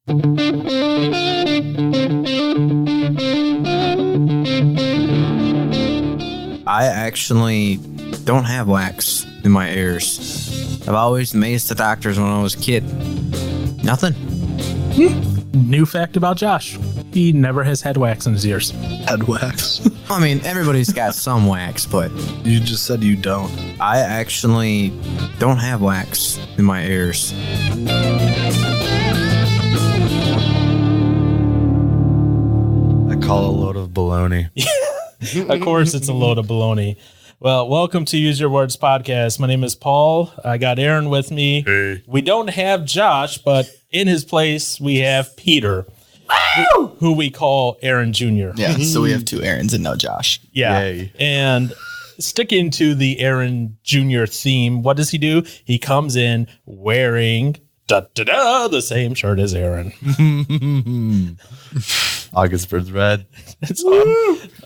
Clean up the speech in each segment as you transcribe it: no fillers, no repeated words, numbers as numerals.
I actually don't have wax in my ears. I've always amazed the doctors when I was a kid. Nothing. New fact about Josh. He never has had wax in his ears. Head wax. I mean, everybody's got some wax, but You just said you don't. I actually don't have wax in my ears. I call a load of baloney. Of course, it's a load of baloney. Well, welcome to Use Your Words podcast. My name is Paul. I got Aaron with me. Hey. We don't have Josh, but in his place, we have Peter, who we call Aaron Jr. Yeah, so we have two Aarons and no Josh. Yeah. Yay. And sticking to the Aaron Jr. theme, what does he do? He comes in wearing the same shirt as Aaron. August Bird's red.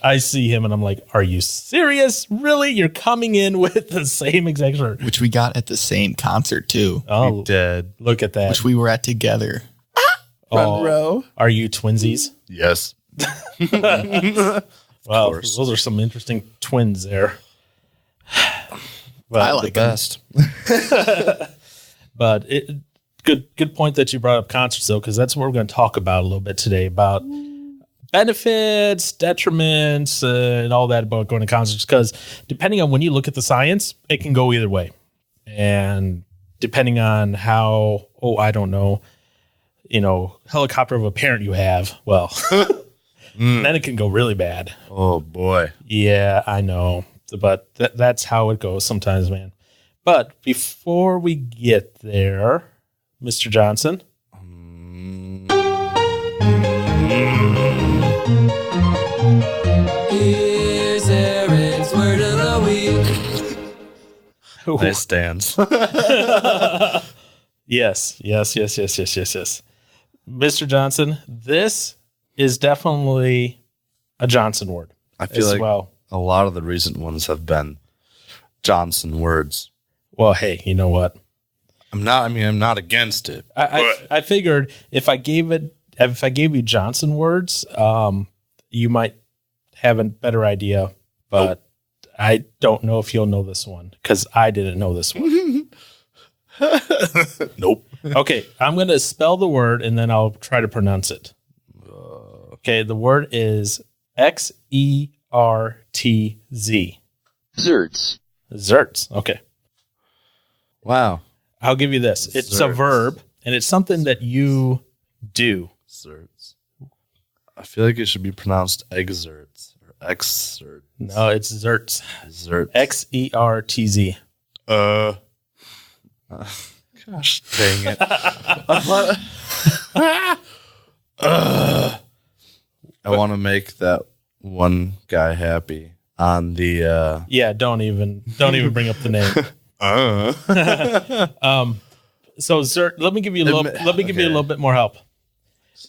I see him and I'm like, are you serious? Really? You're coming in with the same exact shirt? Which we got at the same concert, too. Oh, Dead. look at that. Which we were at together. Oh, row. are you twinsies? Yes. Well, course. those are some interesting twins there. Well, I like The best. But good point that you brought up concerts, though, because that's what we're going to talk about a little bit today, about benefits, detriments, and all that about going to concerts. Because depending on when you look at the science, it can go either way. And depending on how, I don't know, helicopter of a parent you have, well, then it can go really bad. Oh, boy. Yeah, I know. But that's how it goes sometimes, man. But before we get there, Mr. Johnson. Here's Aaron's word of the week. Nice dance. Yes. Mr. Johnson, this is definitely a Johnson word. I feel as like well. a lot of the recent ones have been Johnson words. Well, hey, you know what? I'm not against it. I figured if I gave you Johnson words, you might have a better idea, but I don't know if you'll know this one because I didn't know this one. Nope. Okay, I'm going to spell the word and then I'll try to pronounce it. Okay, the word is Xertz. Zertz. Okay. Wow. I'll give you this. It's a Zertz. verb, and it's something that you do. Zertz. I feel like it should be pronounced exerts or exert. No, it's Zertz. Zertz. Xertz. Gosh dang it. I want to make that one guy happy on the Yeah, don't even bring up the name. So Zert, let me give you a little bit more help.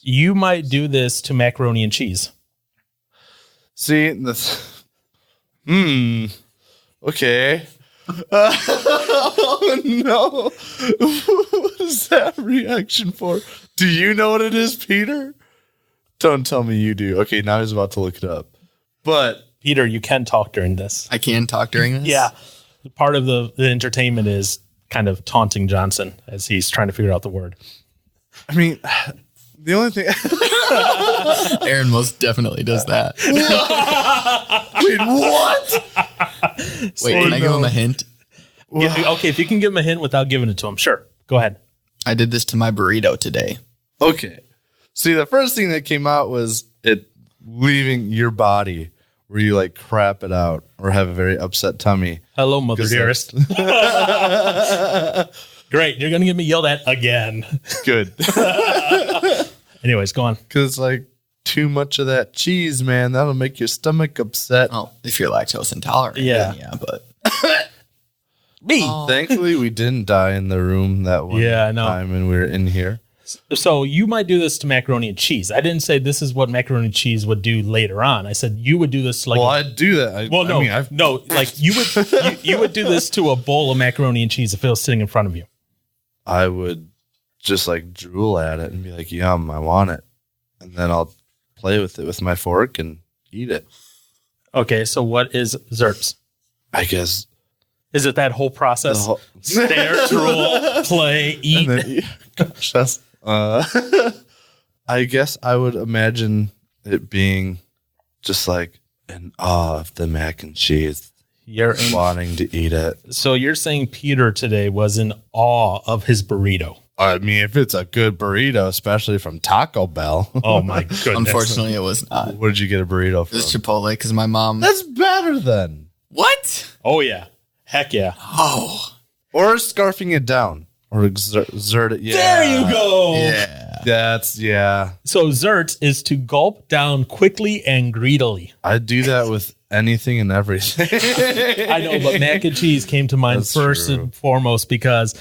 You might do this to macaroni and cheese. See, this. Okay. Oh no! What is that reaction for? Do you know what it is, Peter? Don't tell me you do. Okay, now he's about to look it up. But Peter, you can talk during this. I can talk during this? Yeah. Part of the entertainment is kind of taunting Johnson as he's trying to figure out the word. I mean, the only thing. Aaron most definitely does that. Wait, what? Wait, can I give him a hint? Yeah, okay, if you can give him a hint without giving it to him, sure. Go ahead. I did this to my burrito today. Okay. See, the first thing that came out was it leaving your body where you like crap it out or have a very upset tummy. Hello, mother 'Cause dearest. Great. You're going to get me yelled at again. Good. Anyways, go on. Because like too much of that cheese, man, that'll make your stomach upset. Oh, if you're lactose intolerant. Yeah. then yeah, but Me. Thankfully, we didn't die in the room that one Yeah, I know. time and we were in here. So you might do this to macaroni and cheese. I didn't say this is what macaroni and cheese would do later on. I said you would do this like. Well, I'd do that. Like you would do this to a bowl of macaroni and cheese if it was sitting in front of you. I would just like drool at it and be like, yum, I want it. And then I'll play with it with my fork and eat it. Okay, so what is zerts? I guess. Is it that whole process? Stare, drool, play, eat. And then, gosh, that's, I guess I would imagine it being just like in awe of the mac and cheese, wanting to eat it. So you're saying Peter today was in awe of his burrito? I mean, if it's a good burrito, especially from Taco Bell. Oh my goodness! Unfortunately, it was not. What did you get a burrito It from? was Chipotle because my mom. That's better then. What? Oh yeah, heck yeah! Oh, Or scarfing it down, or exert it. Yeah, There you go. yeah. That's So zert is to gulp down quickly and greedily. I do that with anything and everything. I know, but mac and cheese came to mind That's first true. and foremost because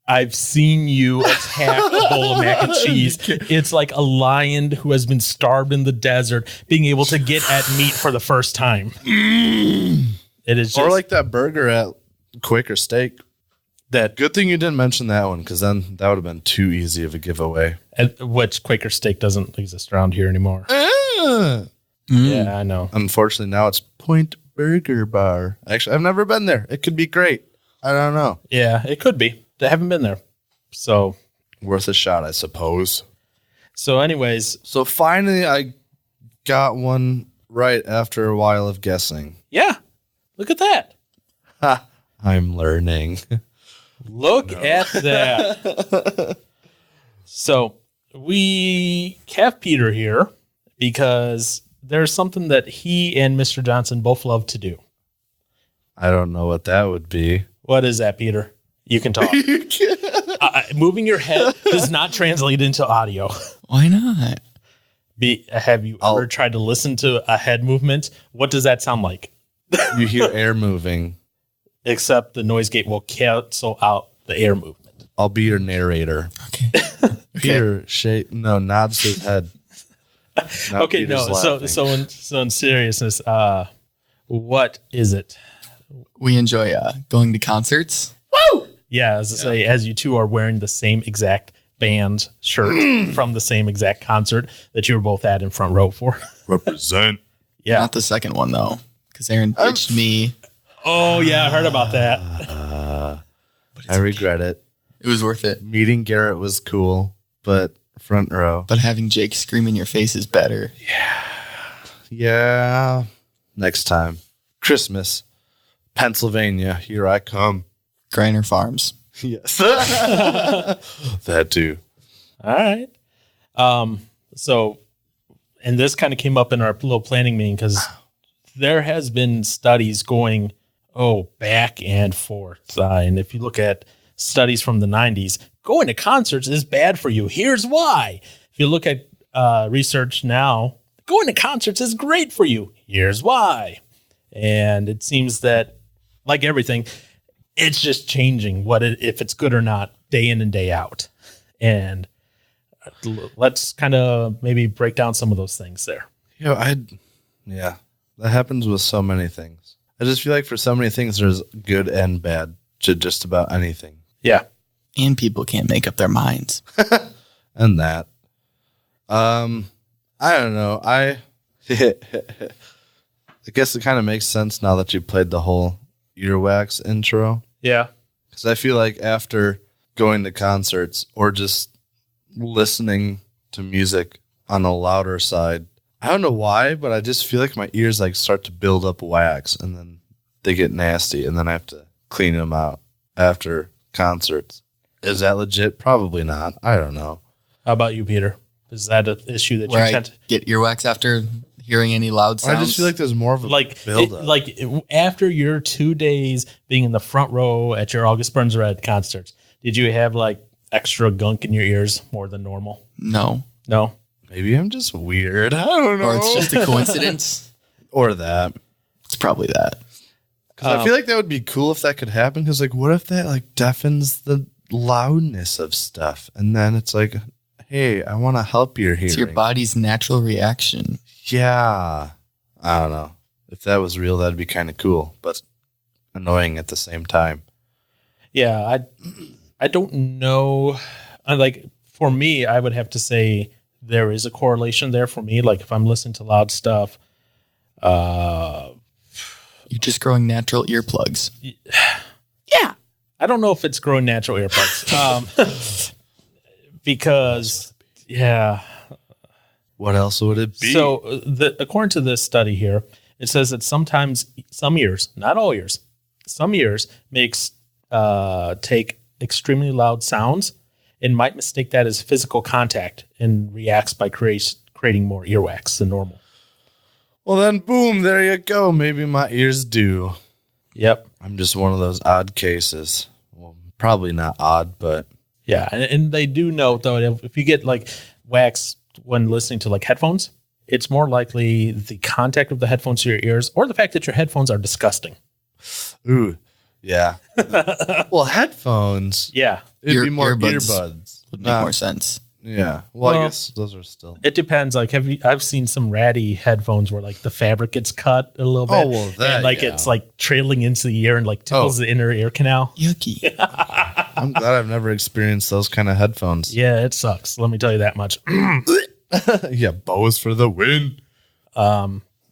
I've seen you attack a bowl of mac and cheese. It's like a lion who has been starved in the desert being able to get at meat for the first time. It is just Or like that burger at Quaker Steak. that, Good thing you didn't mention that one, because then that would have been too easy of a giveaway. which Quaker Steak doesn't exist around here anymore. Mm. Yeah, I know. Unfortunately, now it's Point Burger Bar. Actually, I've never been there. It could be great. I don't know. Yeah, it could be. They haven't been there. So Worth a shot, I suppose. anyways, So finally, I got one right after a while of guessing. yeah, look at that. Ha! I'm learning. Look at that. So we have Peter here because there's something that he and Mr. Johnson both love to do. I don't know what that would be. What is that, Peter? You can talk. Moving your head does not translate into audio. Why not? Have you ever tried to listen to a head movement? What does that sound like? You hear air moving. Except the noise gate will cancel out the air movement. I'll be your narrator. Okay. Peter nods his head. Now Okay, Peter's no. laughing. So in seriousness, what is it? We enjoy going to concerts. Yeah, as I say, as you two are wearing the same exact band shirt from the same exact concert that you were both at in front row for. Represent. Yeah. Not the second one though, because Aaron ditched me. Oh yeah, I heard about that. I regret it. It was worth it. Meeting Garrett was cool, but front row. But having Jake scream in your face is better. Yeah. Next time. Christmas. Pennsylvania. Here I come. Griner Farms. Yes. That too. All right. So, and this kind of came up in our little planning meeting because there has been studies going, back and forth. And if you look at studies from the 90s, going to concerts is bad for you. Here's why. If you look at research now, going to concerts is great for you. Here's why. And it seems that, like everything, it's just changing if it's good or not, day in and day out. And let's kind of maybe break down some of those things there. Yeah, that happens with so many things. I just feel like for so many things, there's good and bad to just about anything. Yeah. And people can't make up their minds. And that. I don't know. I guess it kind of makes sense now that you played the whole earwax intro. Yeah. Because I feel like after going to concerts or just listening to music on a louder side, I don't know why, but I just feel like my ears like start to build up wax and then they get nasty and then I have to clean them out after concerts. Is that legit? Probably not. I don't know. How about you, Peter? Is that an issue that Where you I tend to get earwax after hearing any loud sounds. I just feel like there's more of a build up. After your 2 days being in the front row at your August Burns Red concerts, did you have like extra gunk in your ears more than normal? No. No. Maybe I'm just weird. I don't know. Or it's just a coincidence. Or that. It's probably that. Because I feel like that would be cool if that could happen. Because like, what if that like deafens the loudness of stuff, and then it's like, hey, I want to help your hearing. It's your body's natural reaction. Yeah, I don't know. If that was real, that'd be kind of cool, but annoying at the same time. Yeah, I don't know Like for me, I would have to say there is a correlation there for me. Like if I'm listening to loud stuff, You're just growing natural earplugs. yeah, I don't know if it's growing natural earplugs. Because yeah. What else would it be? So according to this study here, it says that sometimes some ears, not all ears, some ears makes take extremely loud sounds and might mistake that as physical contact and reacts by creating more earwax than normal. Well, then, boom, there you go. Maybe my ears do. Yep. I'm just one of those odd cases. Well, probably not odd, but Yeah, and they do note though if you get like wax when listening to like headphones, it's more likely the contact of the headphones to your ears or the fact that your headphones are disgusting. ooh, yeah. Well, headphones. Yeah, It'd be more Earbuds earbuds. would make more sense. Yeah. Well, Well, I guess those are still. it depends. Like, I've seen some ratty headphones where like the fabric gets cut a little bit. Oh, well, that, and like yeah. it's like trailing into the ear and like tickles the inner ear canal. Yucky. I'm glad I've never experienced those kind of headphones. Yeah, it sucks. Let me tell you that much. Yeah, bows for the win.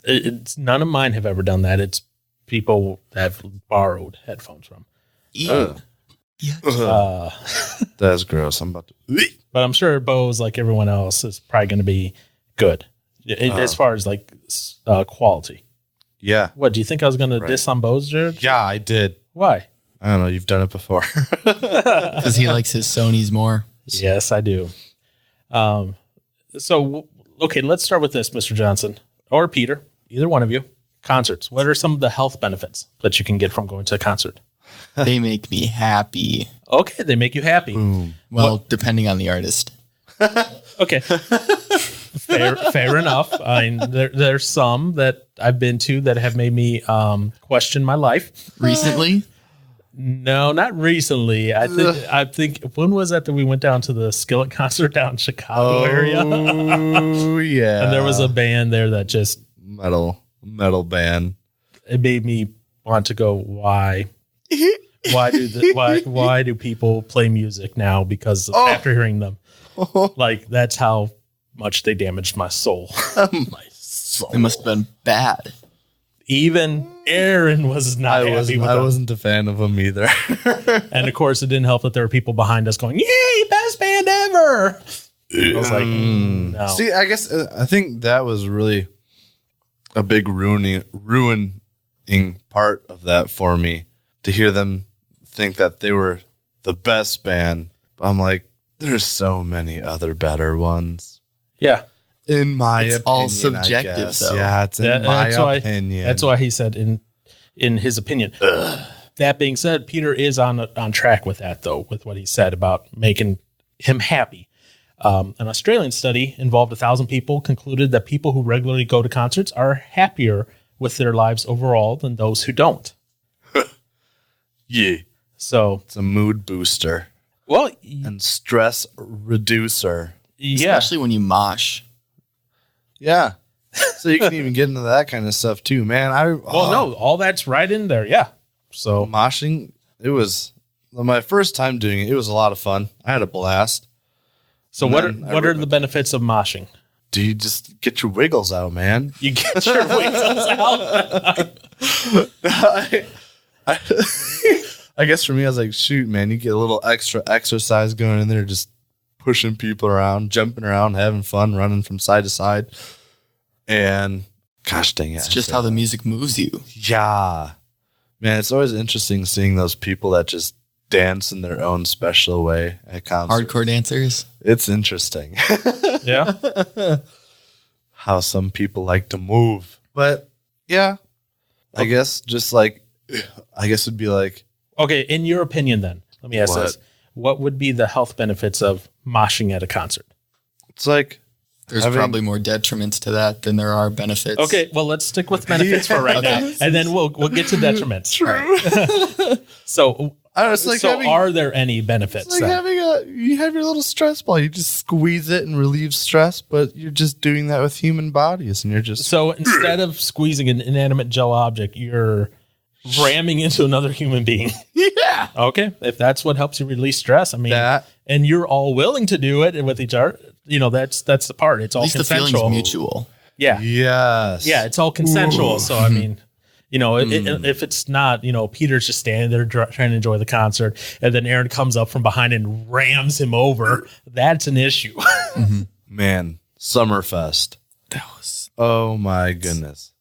It's none of mine have ever done that. It's people that have borrowed headphones from. Ew. That's gross. I'm about to. But I'm sure Bose, like everyone else, is probably going to be good as far as like quality. Yeah. What do you think I was going to diss on Bose, Jared? Yeah, I did. Why? I don't know. You've done it before. Because he likes his Sonys more. Yes, I do. So, okay, let's start with this, Mr. Johnson or Peter, either one of you. Concerts. What are some of the health benefits that you can get from going to a concert? They make me happy. Okay, they make you happy. Well, depending on the artist. Okay. Fair enough. I mean, there's some that I've been to that have made me question my life. Recently? No, not recently. I think when was that we went down to the Skillet concert down in Chicago area? Oh, yeah. And there was a band there that just metal band. it made me want to go, why? Why do people play music now? Because after hearing them, like that's how much they damaged my soul. My soul. It must have been bad. Even Aaron was not happy with I them. wasn't a fan of them either. And of course, it didn't help that there were people behind us going, "Yay, best band ever!" I was like, no. See, I guess I think that was really a big ruining part of that for me, to hear them think that they were the best band. I'm like, there's so many other better ones. Yeah, In my It's opinion, all I subjective, guess. though. Yeah, it's in my opinion. That's why he said in his opinion. That being said, Peter is on track with that, though, with what he said about making him happy. An Australian study involved 1,000 people concluded that people who regularly go to concerts are happier with their lives overall than those who don't. Yeah, So, it's a mood booster well, and stress reducer. yeah. Especially when you mosh. Yeah. So you can even get into that kind of stuff too, man. Well, no, all that's right in there. Yeah. So, Moshing, it was my first time doing it. It was a lot of fun. I had a blast. so And what then are the benefits of moshing? Do you just get your wiggles out, man? You get your wiggles out. I guess for me, I was like, shoot, man, you get a little extra exercise going in there, just pushing people around, jumping around, having fun, running from side to side. And gosh dang it. It's just how the music moves you. Yeah. Man, it's always interesting seeing those people that just dance in their own special way at concerts. Hardcore dancers. It's interesting Yeah. how some people like to move. But yeah, I guess it'd be like, Okay. In your opinion, then, let me ask What? this. What would be the health benefits of moshing at a concert? it's like, There's having- probably more detriments to that than there are benefits. Okay. Well, let's stick with benefits for right now, and then we'll get to detriments. So, are there any benefits? It's like then? you have your little stress ball. You just squeeze it and relieve stress, but you're just doing that with human bodies, and you're just So instead of squeezing an inanimate gel object, you're ramming into another human being. Yeah. Okay, if that's what helps you release stress, I mean, That- and you're all willing to do it with each other, that's the part. It's At all least the feeling's consensual. mutual. Yeah, Yes. yeah, it's all consensual. So I mean, if it's not, Peter's just standing there trying to enjoy the concert, and then Aaron comes up from behind and rams him over, that's an issue. Man, Summerfest. That was Oh my goodness.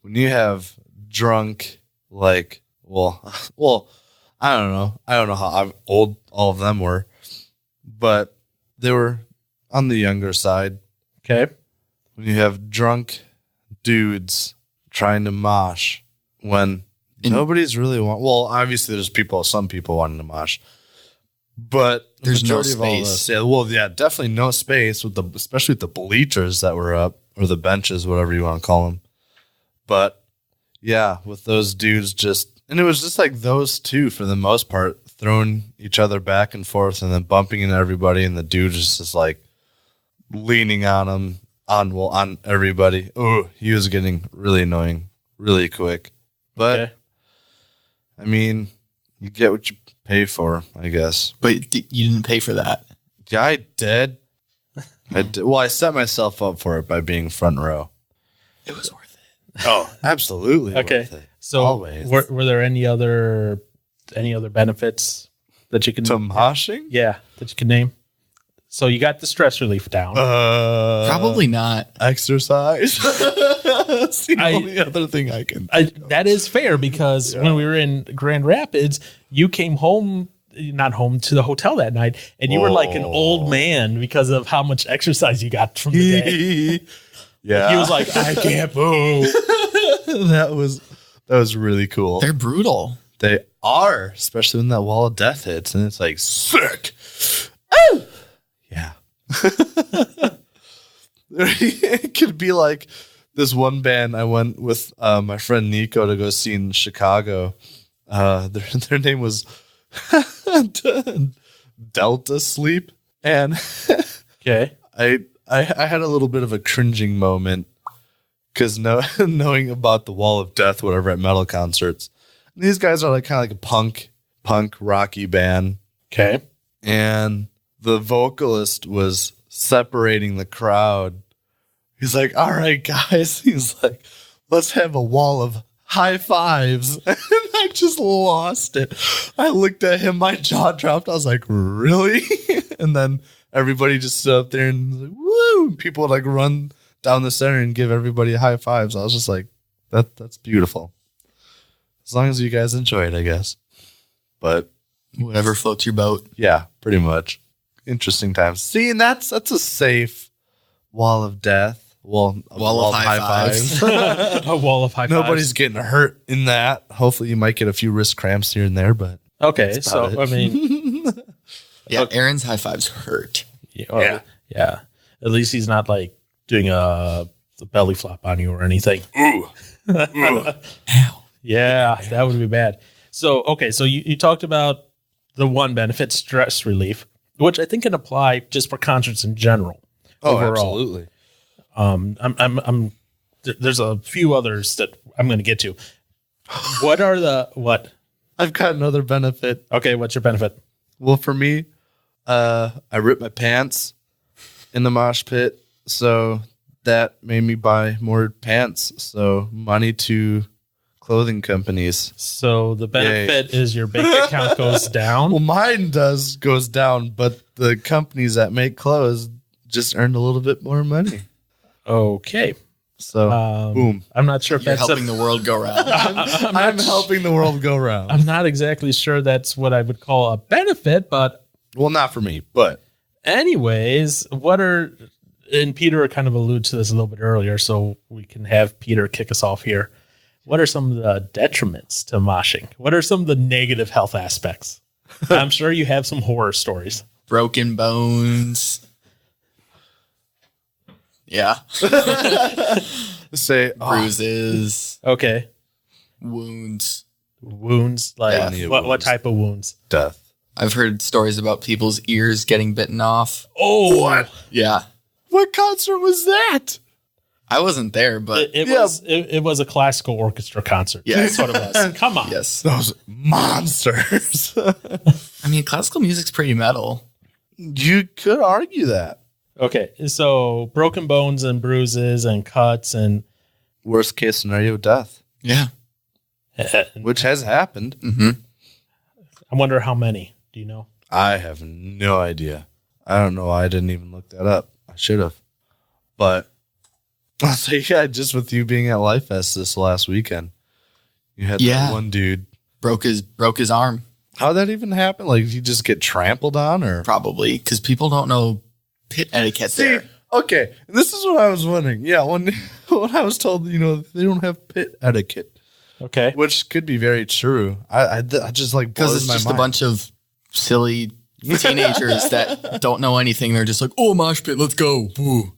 When you have drunk, like, well, I don't know. I don't know how old all of them were, but they were on the younger side. Okay. When you have drunk dudes trying to mosh when nobody's really obviously there's some people wanting to mosh, but the There's no majority of all space. this, definitely no space especially with the bleachers that were up, or the benches, whatever you want to call them. But yeah, with those dudes and it was just like those two for the most part, throwing each other back and forth and then bumping into everybody, and the dude is just like leaning on them, on everybody. Oh, he was getting really annoying really quick. But Okay. I mean, you get what you pay for, I guess. But you didn't pay for that. Yeah, I did. Well, I set myself up for it by being front row. It was worth it. Oh, absolutely. Okay. worth it. So Always. were there any other benefits that you can To moshing? that you can name? So you got the stress relief down. Probably not. Exercise. That's the I- only other thing I can. That is fair, because when we were in Grand Rapids, you came not home to the hotel that night, and you were like an old man because of how much exercise you got from the day. Yeah. He was like, I can't move. that was really cool. They're brutal. They are, especially when that wall of death hits, and it's like sick. Oh, yeah. It could be like this one band I went with my friend Nico to go see in Chicago. Their name was Delta Sleep, and Okay. I had a little bit of a cringing moment because knowing about the wall of death, whatever, at metal concerts. These guys are like kind of like a punk rocky band, Okay. and the vocalist was separating the crowd. He's like, "All right, guys," he's like, "let's have a wall of high fives." And I just lost it. I looked at him, my jaw dropped. I was like, "Really?" And then everybody just stood up there and was like, woo! People would like run down the center and give everybody high fives. I was just like, that's beautiful. As long as you guys enjoy it, I guess. But Whatever floats your boat. yeah, pretty much. Interesting times. See, and that's a safe wall of death. Well, a Wall of high fives. A wall of high fives. Nobody's getting hurt in that. Hopefully, you might get a few wrist cramps here and there, but Okay. That's So, about it. I mean, Yeah, Aaron's high fives hurt. yeah. At least he's not like doing a belly flop on you or anything. Ow. Yeah, that would be bad. So, okay, so you talked about the one benefit, stress relief, which I think can apply just for concerts in general. Overall. absolutely. There's a few others that I'm going to get to. What are what? I've got another benefit. Okay, what's your benefit? Well, for me, I ripped my pants in the mosh pit, so that made me buy more pants. So money to clothing companies. So the benefit is your bank account goes down. Well, mine goes down, but the companies that make clothes just earned a little bit more money. Okay. So boom. I'm not sure if You're that's helping the world go round. I'm helping the world go round. I'm not exactly sure that's what I would call a benefit, but Well, not for me, but anyways, and Peter kind of alluded to this a little bit earlier, so we can have Peter kick us off here. What are some of the detriments to moshing? What are some of the negative health aspects? I'm sure you have some horror stories. Broken bones. Yeah. say Bruises. Okay. Wounds. Wounds? Like Any of what wounds. type of wounds? death. I've heard stories about people's ears getting bitten off. Oh, what? Yeah. What concert was that? I wasn't there, but It was a classical orchestra concert. Yeah. That's what it was. Come on. yes. Those monsters. I mean, classical music's pretty metal. You could argue that. Okay, so broken bones and bruises and cuts and Worst case scenario, death, Yeah. which has happened. Mm-hmm. I wonder how many. Do you know? I have no idea. I don't know why I didn't even look that up. I should have. But I'll say, yeah, just with you being at Life Fest this last weekend, you had that one dude. Broke his arm, How'd that even happen? Like, did you just get trampled on or? probably, because people don't know pit etiquette there. Okay, this is what I was wondering. Yeah, when I was told, they don't have pit etiquette, Okay. which could be very true. I just like Because blows it's my just mind. a bunch of silly teenagers that don't know anything. They're just like, oh, mosh pit, let's go. Boo.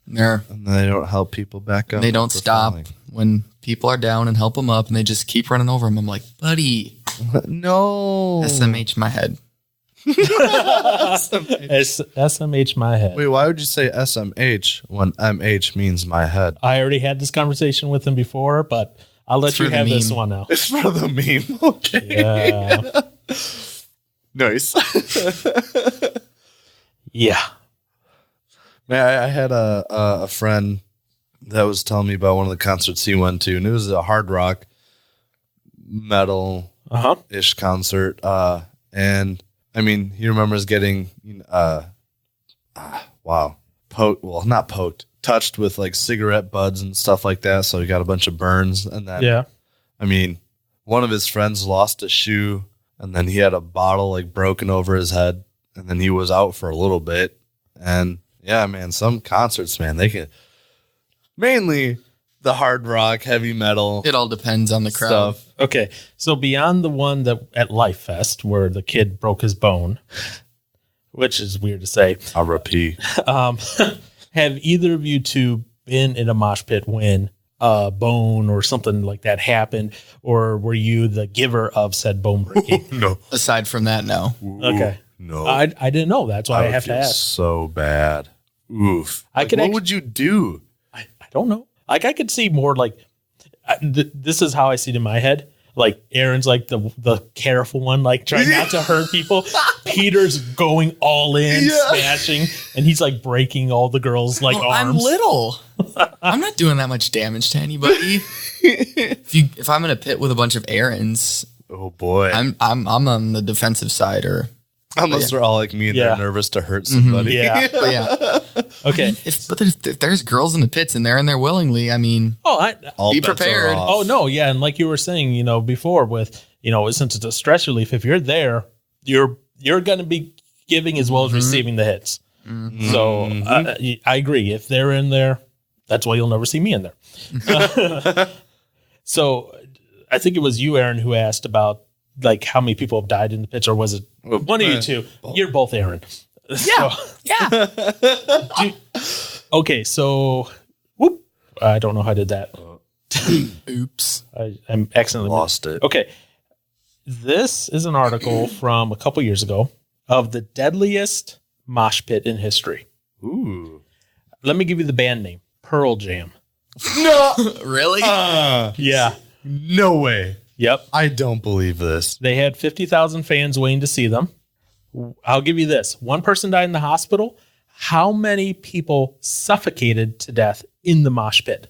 And they don't help people back up. They don't for stop falling. when people are down and help them up, and they just keep running over them. I'm like, buddy, No. SMH my head. SMH my head. Wait, why would you say SMH when MH means my head? I already had this conversation with him before, but I'll let It's you for the have this meme. one now. It's for the meme. Okay. Yeah. Nice. Yeah. Man, I had a friend that was telling me about one of the concerts he went to, and it was a hard rock metal Uh-huh. ish concert. And I mean, he remembers getting, not poked, touched with like cigarette buds and stuff like that. So he got a bunch of burns. And then, Yeah. I mean, one of his friends lost a shoe, and then he had a bottle like broken over his head, and then he was out for a little bit. And yeah, man, some concerts, man, they can mainly the hard rock, heavy metal It all depends on the crowd. stuff. Okay. So beyond the one that at Life Fest where the kid broke his bone, which is weird to say, R.I.P. have either of you two been in a mosh pit when a bone or something like that happened, or were you the giver of said bone breaking? No. Aside from that, no. Okay. No. I didn't know. That's why I would have to feel ask. so bad. Oof. I could what act- would you do? I don't know. Like I could see more like this is how I see it in my head. Like Aaron's like the careful one, like trying not to hurt people. Peter's going all in, smashing, and he's like breaking all the girls' like Well, I'm arms. little. I'm not doing that much damage to anybody. if I'm in a pit with a bunch of Aarons, Oh boy. I'm on the defensive side, or Unless they're all like me and Yeah. they're nervous to hurt somebody. Yeah. but yeah. Okay. If there's girls in the pits and they're in there willingly, I mean, Oh, All Be bets are prepared. off. Oh no, yeah, and like you were saying, before with, since it's a stress relief, if you're there, you're going to be giving as well as receiving the hits. So I agree. If they're in there, that's why you'll never see me in there. So I think it was you, Aaron, who asked about like how many people have died in the pits, or was it one of you two? You're both Aaron. yeah, yeah. Okay, so whoop, I don't know how I did that. Oops. I'm accidentally Lost it. Okay. This is an article from a couple years ago of the deadliest mosh pit in history. Ooh. Let me give you the band name, Pearl Jam. Really? Yeah. No way. Yep. I don't believe this. They had 50,000 fans waiting to see them. I'll give you this. One person died in the hospital. How many people suffocated to death in the mosh pit?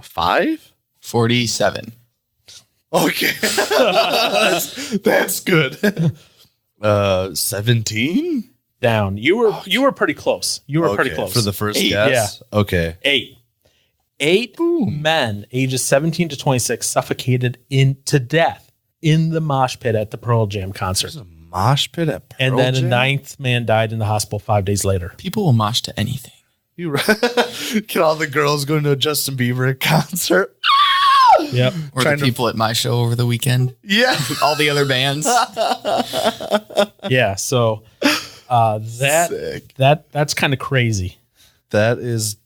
5? 47. Okay. that's good. 17? Down. You were pretty close. You were pretty close. For the first 8, guess? yeah. Okay. 8 men ages 17 to 26 suffocated to death in the mosh pit at the Pearl Jam concert. There's a mosh pit at Pearl And then Jam? a 9th man died in the hospital 5 days later. People will mosh to anything. You Get all the girls going to a Justin Bieber concert. Yep. Or Trying the to- people at my show over the weekend. Yeah. All the other bands. Yeah. So Sick. that's kind of crazy. That is,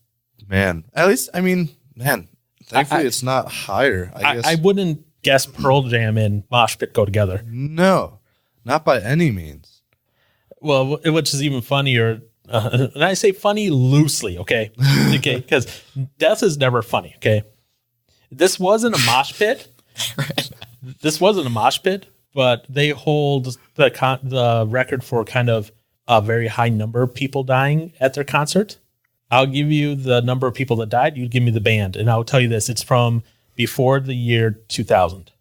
man. At least, I mean, man. Thankfully, it's not higher. I guess. I wouldn't guess Pearl Jam and mosh pit go together. No, not by any means. Well, which is even funnier. And I say funny loosely, okay? Okay, because death is never funny, okay? This wasn't a mosh pit. This wasn't a mosh pit, but they hold the record for kind of a very high number of people dying at their concert. I'll give you the number of people that died. You give me the band, and I'll tell you this: it's from before the year 2000.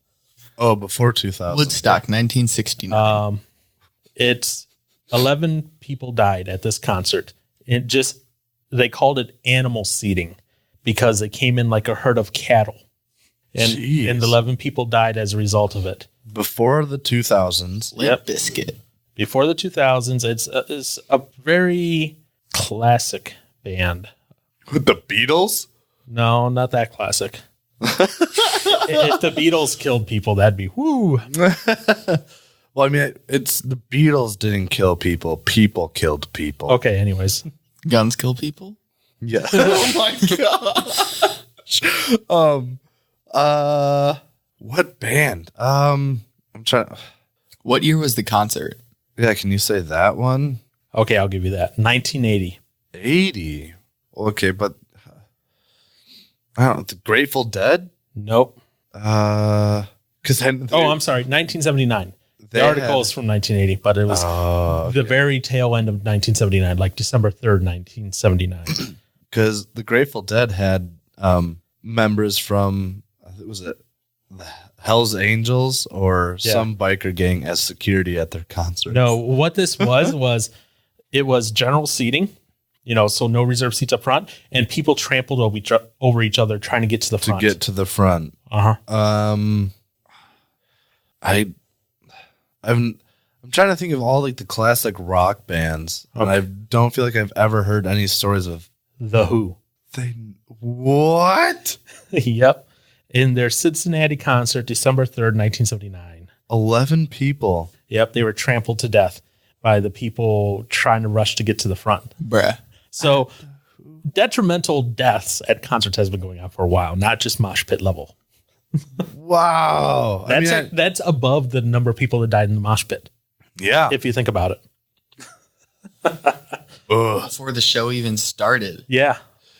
Oh, before 2000. Woodstock, 1969. It's 11 people died at this concert. They called it animal seating because they came in like a herd of cattle, and 11 people died as a result of it. Before the 2000s. Limp Bizkit. Before the 2000s, it's a very classic band. With the Beatles? No, not that classic. If the Beatles killed people, that'd be whoo. Well, I mean, it's the Beatles didn't kill people. People killed people. Okay, anyways. Guns kill people? Yeah. Oh my gosh. What band? I'm trying. What year was the concert? Yeah, can you say that one? Okay, I'll give you that. 1980. 80. Okay, but I don't know. The Grateful Dead? Nope. Because then. I'm sorry. 1979. The article is from 1980, but it was the very tail end of 1979, like December 3rd, 1979. Because the Grateful Dead had members from, was it the Hell's Angels or some biker gang as security at their concert? No, what this was it was general seating, so no reserve seats up front, and people trampled over each other trying to get to the front. To get to the front. I'm trying to think of all like the classic rock bands, and I don't feel like I've ever heard any stories of The Who. What? Yep. In their Cincinnati concert, December 3rd, 1979. 11 people. Yep, they were trampled to death by the people trying to rush to get to the front. Bruh. So detrimental deaths at concerts has been going on for a while, not just mosh pit level. Wow. That's above the number of people that died in the mosh pit. Yeah. If you think about it. Before the show even started. Yeah.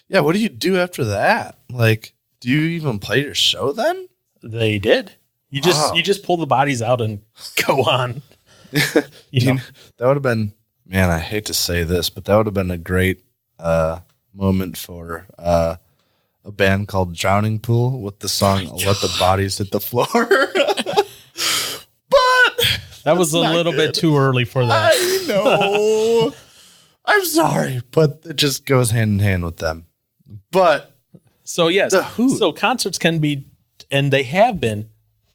Yeah, what do you do after that? Like, do you even play your show then? They did. You just pull the bodies out and go on. That would have been, man, I hate to say this, but that would have been a great moment for a band called Drowning Pool with the song Let the Bodies Hit the Floor. But that was a little bit too early for that. I know. I'm sorry, but it just goes hand in hand with them. But so yes, so concerts can be, and they have been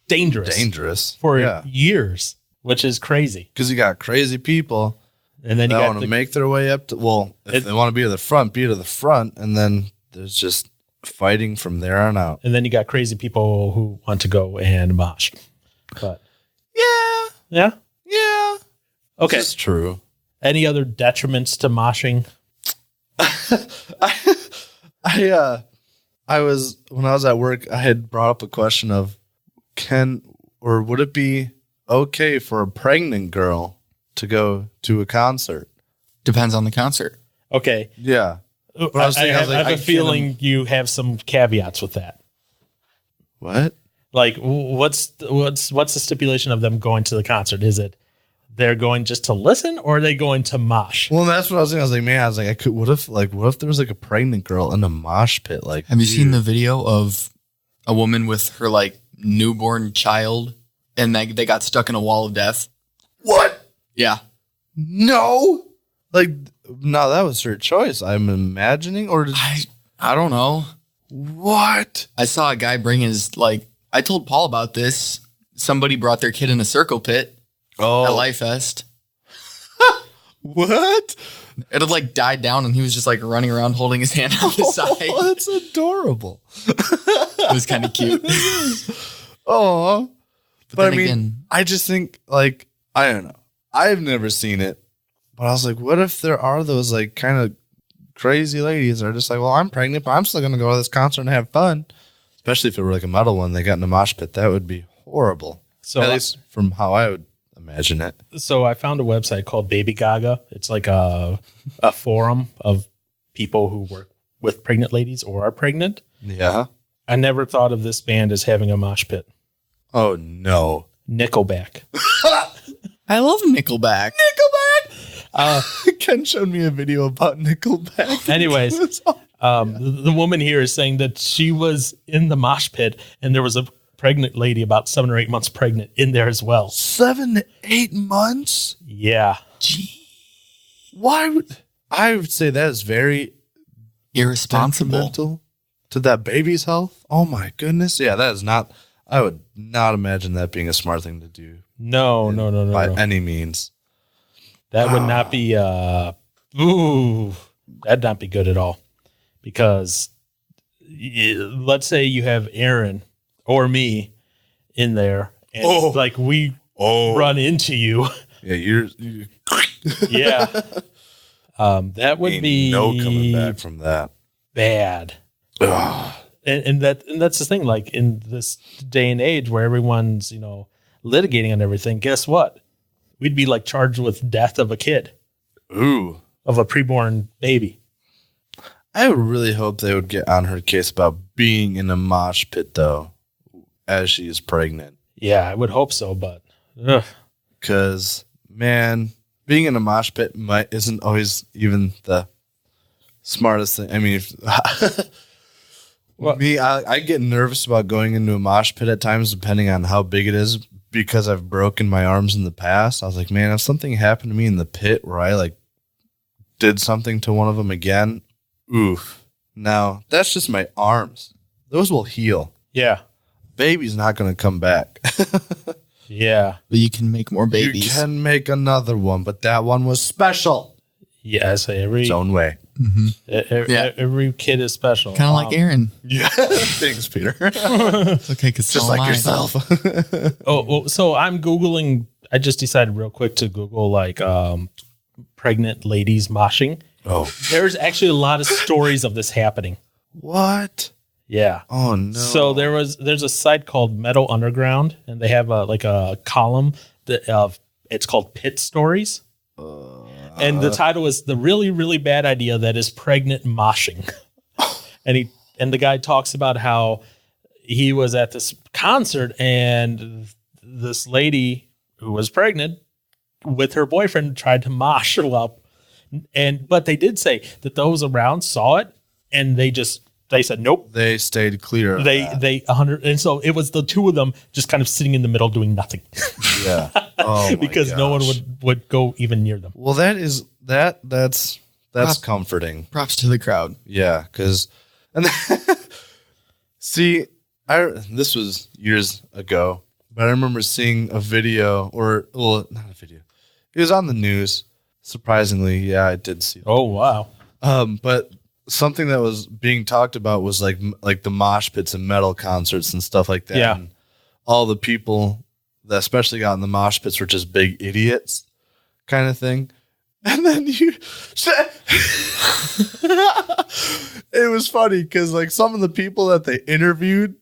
dangerous for years, which is crazy. Because you got crazy people, and then you want to make their way up to. If they want to be to the front, be to the front, and then there's just fighting from there on out. And then you got crazy people who want to go and mosh. But yeah. Okay, it's true. Any other detriments to moshing? I was, when I was at work, I had brought up a question of would it be okay for a pregnant girl to go to a concert? Depends on the concert. Okay. Yeah. I have a feeling you have some caveats with that. What? Like, what's the stipulation of them going to the concert? Is it they're going just to listen, or are they going to mosh? Well, that's what I was thinking. I was like, man, what if there was like a pregnant girl in a mosh pit? Like, have you seen the video of a woman with her like newborn child, and they got stuck in a wall of death? What? Yeah. No. Like, no, that was her choice. I'm imagining, or I don't know. What? I saw a guy bring his I told Paul about this. Somebody brought their kid in a circle pit. At Life Fest. What? It had died down, and he was just running around holding his hand on the side. That's adorable. It was kind of cute. Oh, but I mean, again, I just think I don't know. I've never seen it, but I was like, what if there are those kind of crazy ladies that are just like, well, I'm pregnant, but I'm still gonna go to this concert and have fun. Especially if it were a metal one they got in a mosh pit, that would be horrible. So at least from how I would imagine imagine it. So I found a website called Baby Gaga. It's like a forum of people who work with pregnant ladies or are pregnant. Yeah. I never thought of this band as having a mosh pit. Oh, no. Nickelback. I love Nickelback. Ken showed me a video about Nickelback. Anyways, the woman here is saying that she was in the mosh pit and there was a pregnant lady about 7 or 8 months pregnant in there as well. 7 to 8 months? Yeah. Why would I would say that is very Irresponsible. detrimental to that baby's health? Oh my goodness. Yeah, that is not, I would not imagine that being a smart thing to do No. by any means. That would not be, that'd not be good at all. Because let's say you have Aaron or me in there and like we run into you. Yeah, you're Yeah. That would ain't be no coming back from that. bad. Ugh. And that's the thing, like in this day and age where everyone's, litigating on everything, guess what? We'd be like charged with death of a kid, Ooh. of a preborn baby. I would really hope they would get on her case about being in a mosh pit, though, as she is pregnant. Yeah, I would hope so, but ugh. Because, man, being in a mosh pit isn't always even the smartest thing. I mean, Well- I get nervous about going into a mosh pit at times, depending on how big it is, because I've broken my arms in the past. I was like, man, if something happened to me in the pit where I like did something to one of them again, oof. Now, that's just my arms. Those will heal. Yeah. Baby's not going to come back. Yeah. But you can make more babies. You can make another one, but that one was special. Yes, Its own way. Yeah. every kid is special. Kind of like Aaron. Yeah. Thanks, Peter. It's okay because Just like yourself. So I'm Googling. I just decided real quick to Google like pregnant ladies moshing. Oh. There's actually a lot of stories of this happening. What? Yeah. Oh, no. So there's a site called Metal Underground, and they have a column that it's called Pit Stories. And the title is "The Really, Really Bad Idea That Is Pregnant Moshing." and the guy talks about how he was at this concert and this lady who was pregnant with her boyfriend tried to mosh but they did say that those around saw it and they said nope. They stayed clear of that. They 100, and so it was the two of them just kind of sitting in the middle doing nothing. Yeah. Oh, my because no one gosh. would go even near them. Well, that's comforting. Props to the crowd. Yeah, because see, this was years ago, but I remember seeing a video, not a video. It was on the news. Surprisingly, yeah, I did see it. Oh wow! But something that was being talked about was like the mosh pits and metal concerts and stuff like that. Yeah. And all the people that especially got in the mosh pits were just big idiots, kind of thing. And then it was funny because like some of the people that they interviewed,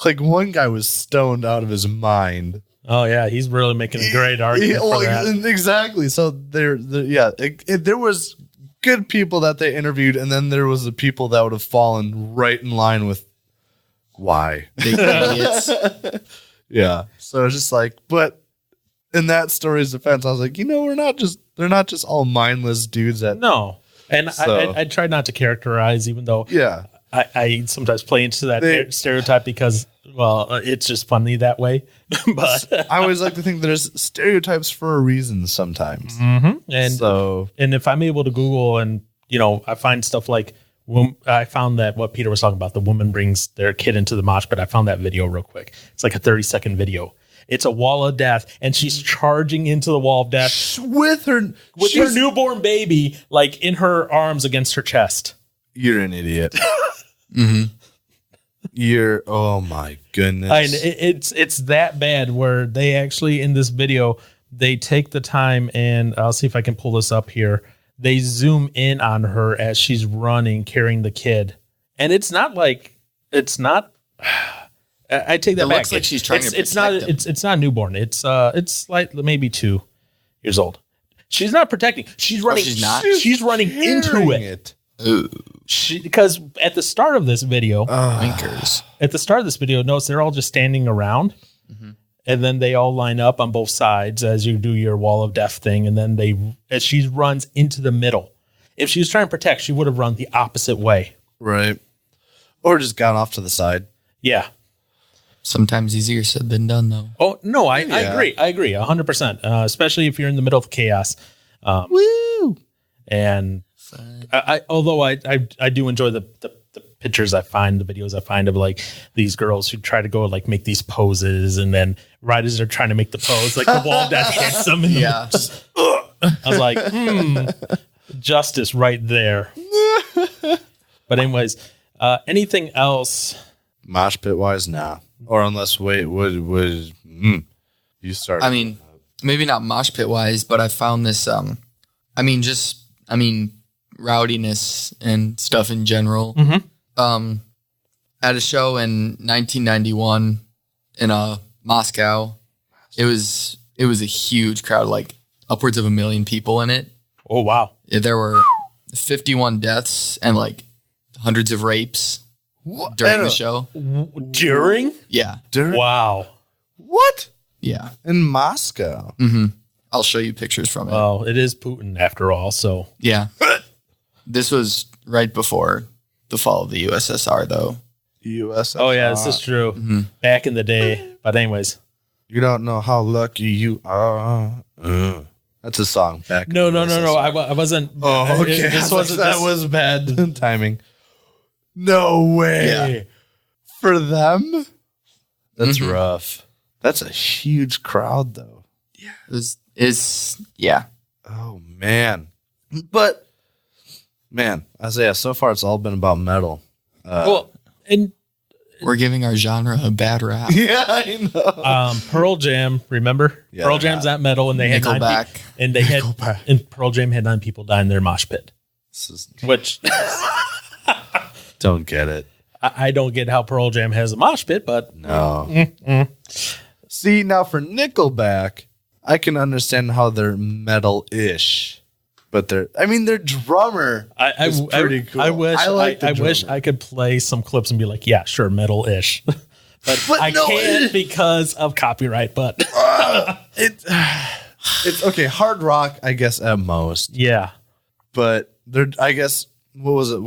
like one guy was stoned out of his mind. Oh yeah, he's really making a great argument for that. Exactly. So there was good people that they interviewed, and then there was the people that would have fallen right in line with why. Big idiots. Yeah. So it's just like, but in that story's defense, I was like, they're not just all mindless dudes that No, and So- I try not to characterize, even though yeah. I sometimes play into that stereotype because it's just funny that way. But I always like to think there's stereotypes for a reason sometimes. and if I'm able to Google and I find stuff like I found that what Peter was talking about, the woman brings their kid into the mosh pit. I found that video real quick. It's like a 30-second video. It's a wall of death, and she's charging into the wall of death With her newborn baby like in her arms against her chest. You're an idiot. You're oh my goodness. And it's that bad where they actually in this video they take the time and I'll see if I can pull this up here. They zoom in on her as she's running carrying the kid, and it's not I take that It back. looks like she's trying to It's not. protect him. It's not newborn. It's like maybe 2 years old. She's not protecting. She's running. she's not? She's running into Hearing it. Ooh, Because at the start of this video, winkers. notice they're all just standing around, and then they all line up on both sides as you do your wall of death thing, and then as she runs into the middle. If she was trying to protect, she would have run the opposite way. Right. Or just gone off to the side. Yeah. Sometimes easier said than done, though. Oh no, I agree. I agree 100%. Especially if you're in the middle of chaos. Woo! And although I do enjoy the pictures I find, the videos I find of like these girls who try to go like make these poses, and then right as they're trying to make the pose, like the wall of death hits them. And Yeah. I was like, justice right there. But anyways, anything else? Mosh pit wise, nah. Or unless, wait, would you start? I mean, maybe not mosh pit wise, but I found this. Rowdiness and stuff in general. At a show in 1991 in Moscow, it was a huge crowd, like upwards of 1 million people in it. Oh wow! There were 51 deaths and like hundreds of rapes during the show. During? Yeah, Wow. What? yeah. In Moscow? I'll show you pictures from it. Well, it is Putin after all, so Yeah. This was right before the fall of the USSR, though. U.S. oh yeah, this is true. Back in the day, but anyways, You don't know how lucky you are. That's a song. Back. no. I wasn't. Oh, okay. This wasn't. That was bad timing. No way. Yeah. For them? That's rough. That's a huge crowd, though. Yeah. Oh, man. But, man, Isaiah, so far it's all been about metal. Well, and We're giving our genre a bad rap. Yeah, I know. Pearl Jam. Remember, Yeah. Pearl Jam's that metal, and they had 9 Nickelback. and they had, and Pearl Jam had 9 people die in their mosh pit, This is, which don't get it. I don't get how Pearl Jam has a mosh pit, but No. See, now for Nickelback, I can understand how they're metal-ish. But their drummer is pretty cool. I wish like the I wish drummer. I could play some clips and be like, yeah, sure, metal-ish. but I no, can't because of copyright. But It's okay, hard rock, I guess, at most. yeah, But they're, I guess, what was it?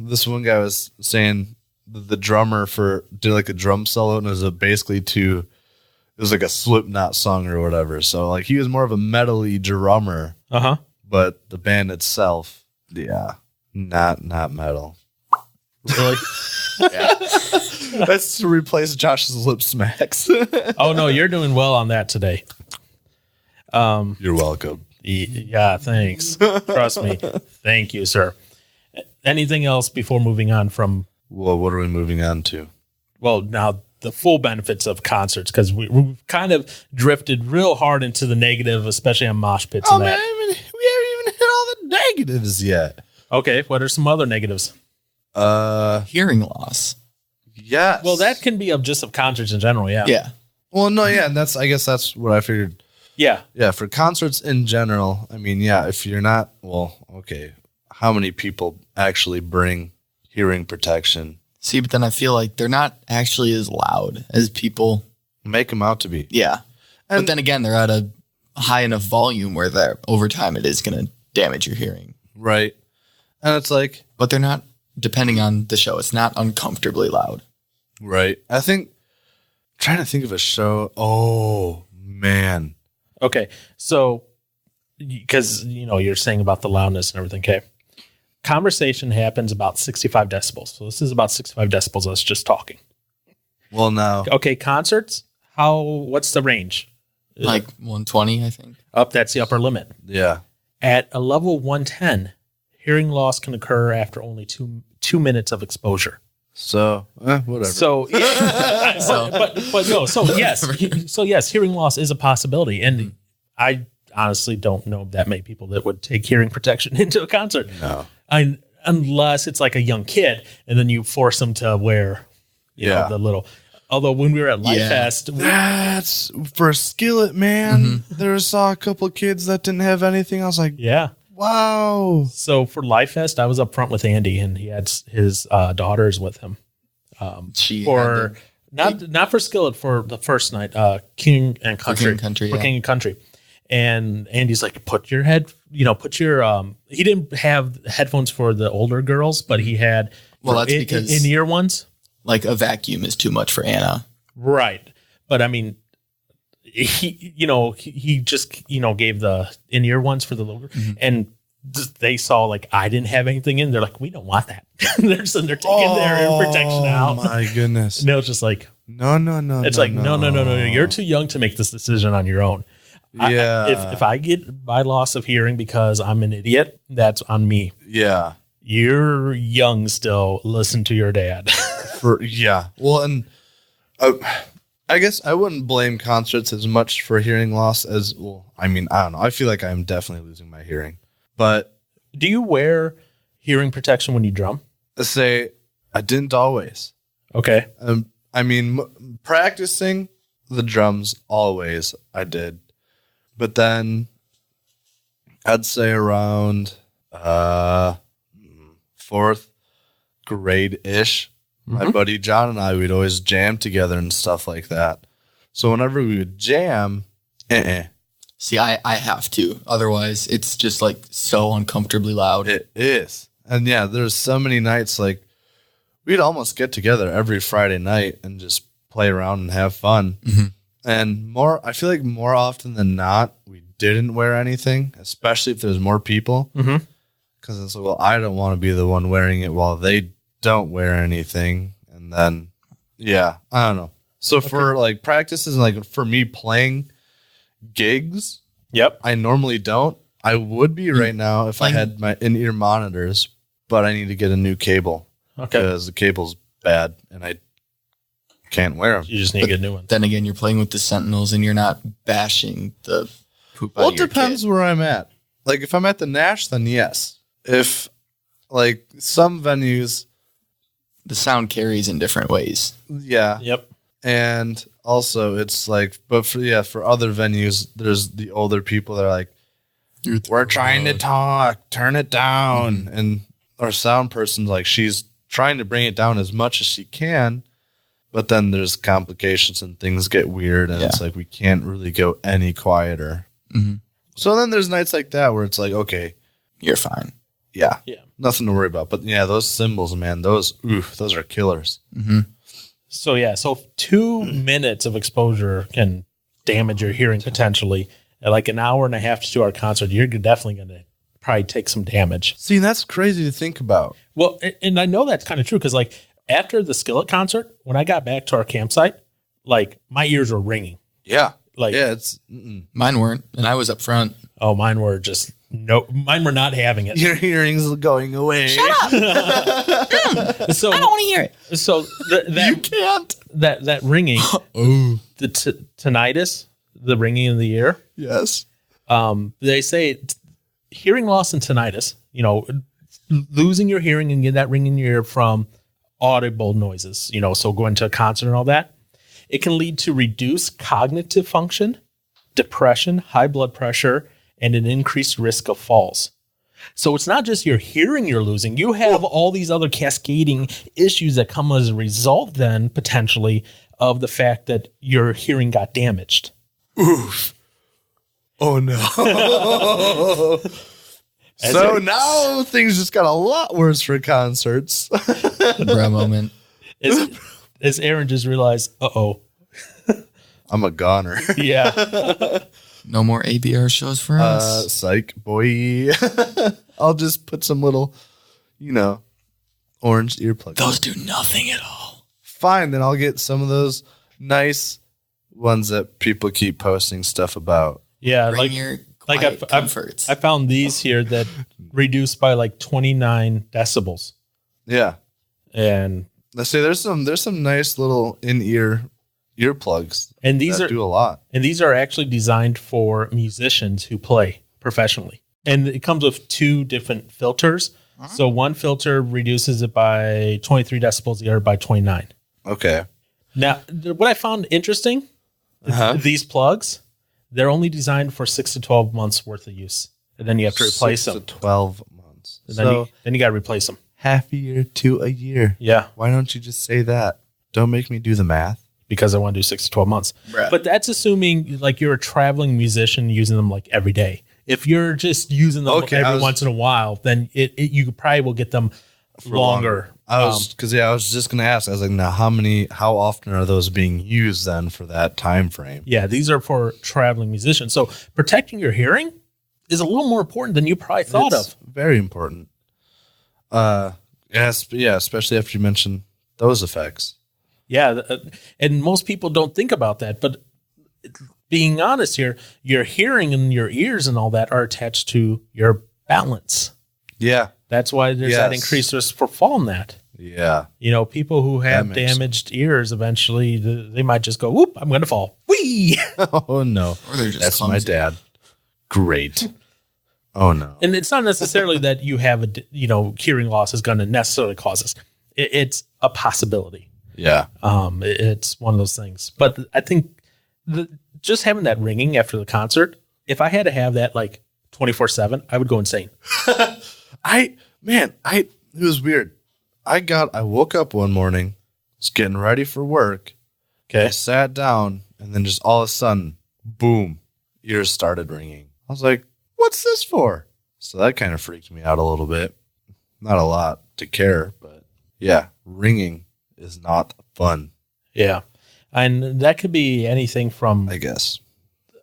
This one guy was saying the drummer did like a drum solo, and it was it was like a Slipknot song or whatever. So like he was more of a metal-y drummer, but the band itself, yeah, not metal. really. That's to replace Josh's lip smacks. Oh no, you're doing well on that today. You're welcome. Yeah, thanks. Trust me. Thank you, sir. Anything else before moving on from? Well, what are we moving on to? Well, now the full benefits of concerts, because we've kind of drifted real hard into the negative, especially on mosh pits. Oh and man, that. we haven't even hit all the negatives yet. Okay, what are some other negatives? Hearing loss. Yes. Well, that can be of concerts in general. Yeah. Yeah. Well, no, yeah, and I guess that's what I figured. Yeah. Yeah, for concerts in general, I mean, yeah, if you're not, well, okay, how many people actually bring hearing protection? See, but then I feel like they're not actually as loud as people. Make them out to be. Yeah. But And- then again, they're at a high enough volume where over time it is going to damage your hearing. Right. And it's like, But they're not, depending on the show, it's not uncomfortably loud. right. I think, trying to think of a show. Oh, man. Okay. So, because, you're saying about the loudness and everything. Okay. Conversation happens about 65 decibels. So this is about 65 decibels, us just talking. Well, now, Okay. Concerts. What's the range? Like 120, I think. That's the upper limit. yeah. At a level 110, hearing loss can occur after only two minutes of exposure. So, whatever. So, but no. So yes, hearing loss is a possibility, and I honestly don't know that many people that would take hearing protection into a concert. No. Unless it's like a young kid, and then you force them to wear, you know, the little. Although when we were at Life Yeah. Fest, That's for Skillet, man. There saw a couple kids that didn't have anything. I was like, yeah. wow. So for Life Fest, I was up front with Andy, and he had his daughters with him. She For not for Skillet, for the first night, King and Country. King and Country, For yeah. King and Country. And Andy's like, put your he didn't have headphones for the older girls, but he had Well, that's because- in-ear ones. like a vacuum is too much for Anna. Right. But I mean, he just, gave the in-ear ones for the little, and they saw like I didn't have anything in. They're like, we don't want that. they're taking their ear protection out. Oh my goodness. And it was just like, No. it's like, no. You're too young to make this decision on your own. Yeah. If I get by loss of hearing because I'm an idiot, that's on me. Yeah. You're young still. Listen to your dad. Well, and I guess I wouldn't blame concerts as much for hearing loss as, well, I mean, I don't know. I feel like I'm definitely losing my hearing. But Do you wear hearing protection when you drum? let's say I didn't always. Okay. I mean, practicing the drums always I did. But then I'd say around fourth grade-ish, my buddy John and I, we'd always jam together and stuff like that. So whenever we would jam, See, I have to. Otherwise, it's just like so uncomfortably loud. it is. And yeah, there's so many nights like we'd almost get together every Friday night and just play around and have fun. And I feel like more often than not, we didn't wear anything, especially if there's more people. Because it's like, well, I don't want to be the one wearing it while they don't wear anything. And then, yeah, I don't know. So for like practices, like for me playing gigs, Yep. I normally don't. I would be right now if I Playing- had my in-ear monitors, but I need to get a new cable Okay. because the cable's bad and I can't wear them. You just need to get a new one. Then again, you're playing with the Sentinels and you're not bashing the poop out Well, of it your depends kid. where I'm at. Like if I'm at the Nash, then yes. If like some venues, The sound carries in different ways. yeah. Yep. And also it's like, but for other venues, there's the older people that are like, we're trying to talk, turn it down. And our sound person's like, she's trying to bring it down as much as she can. But then there's complications and things get weird. And it's like, we can't really go any quieter. So then there's nights like that where it's like, okay, You're fine. yeah, Yeah. nothing to worry about. But yeah, those cymbals, man, those are killers. So 2 minutes of exposure can damage your hearing potentially. At like an hour and a half to 2 hour concert, you're definitely going to probably take some damage. See, that's crazy to think about. Well, and I know that's kind of true because like after the Skillet concert, when I got back to our campsite, like my ears were ringing. Yeah. Like, Yeah, it's Mine weren't, and I was up front. oh, mine were mine were not having it. your hearing's going away. So I don't want to hear it. So You can't. that ringing, the tinnitus, the ringing in the ear. Yes. They say hearing loss and tinnitus, losing your hearing and get that ring in your ear from audible noises, so going to a concert and all that, it can lead to reduced cognitive function, depression, high blood pressure, and an increased risk of falls. So it's not just your hearing you're losing. You have all these other cascading issues that come as a result then potentially of the fact that your hearing got damaged. Oof. Oh no. So now things just got a lot worse for concerts. Bruh moment. As Aaron just realized, I'm a goner. yeah. No more ABR shows for us. Psych, boy. I'll just put some little, orange earplugs. Those do nothing at all. Fine, then I'll get some of those nice ones that people keep posting stuff about. Yeah. Bring your quiet comforts. I found these here that reduced by like 29 decibels. Yeah. And Let's say there's some nice little in-ear earplugs. And these that do a lot. And these are actually designed for musicians who play professionally. And it comes with 2 different filters. So one filter reduces it by 23 decibels, the other by 29. Okay. Now, what I found interesting, these plugs, they're only designed for 6 to 12 months worth of use. And then you have to replace 6 them. to 12 months. And So then you got to replace them. half a year to a year. Yeah. Why don't you just say that? Don't make me do the math. Because I want to do 6 to 12 months. Right. But that's assuming like you're a traveling musician using them like every day. If you're just using them every once in a while, then you probably will get them longer. I was just gonna ask. I was like, now how often are those being used then for that time frame? Yeah, these are for traveling musicians. So protecting your hearing is a little more important than you probably thought It's of. very important. Yes, yeah, especially after you mentioned those effects. Yeah, and most people don't think about that. But being honest here, your hearing and your ears and all that are attached to your balance. Yeah, That's why there's that increased risk for falling that. yeah. You know, people who have makes damaged ears, eventually they might just go, whoop, I'm going to fall. Whee! Oh no, Or they're just that's clumsy. my dad. Great. Oh no. And it's not necessarily that you have hearing loss is going to necessarily cause this. It's a possibility. Yeah. It's one of those things. But I think just having that ringing after the concert, if I had to have that like 24/7, I would go insane. It was weird. I woke up one morning, was getting ready for work. Okay. I sat down, and then just all of a sudden, boom, ears started ringing. I was like, what's this for? So that kind of freaked me out a little bit. Not a lot to care, but yeah, ringing is not fun, Yeah. And that could be anything from, I guess.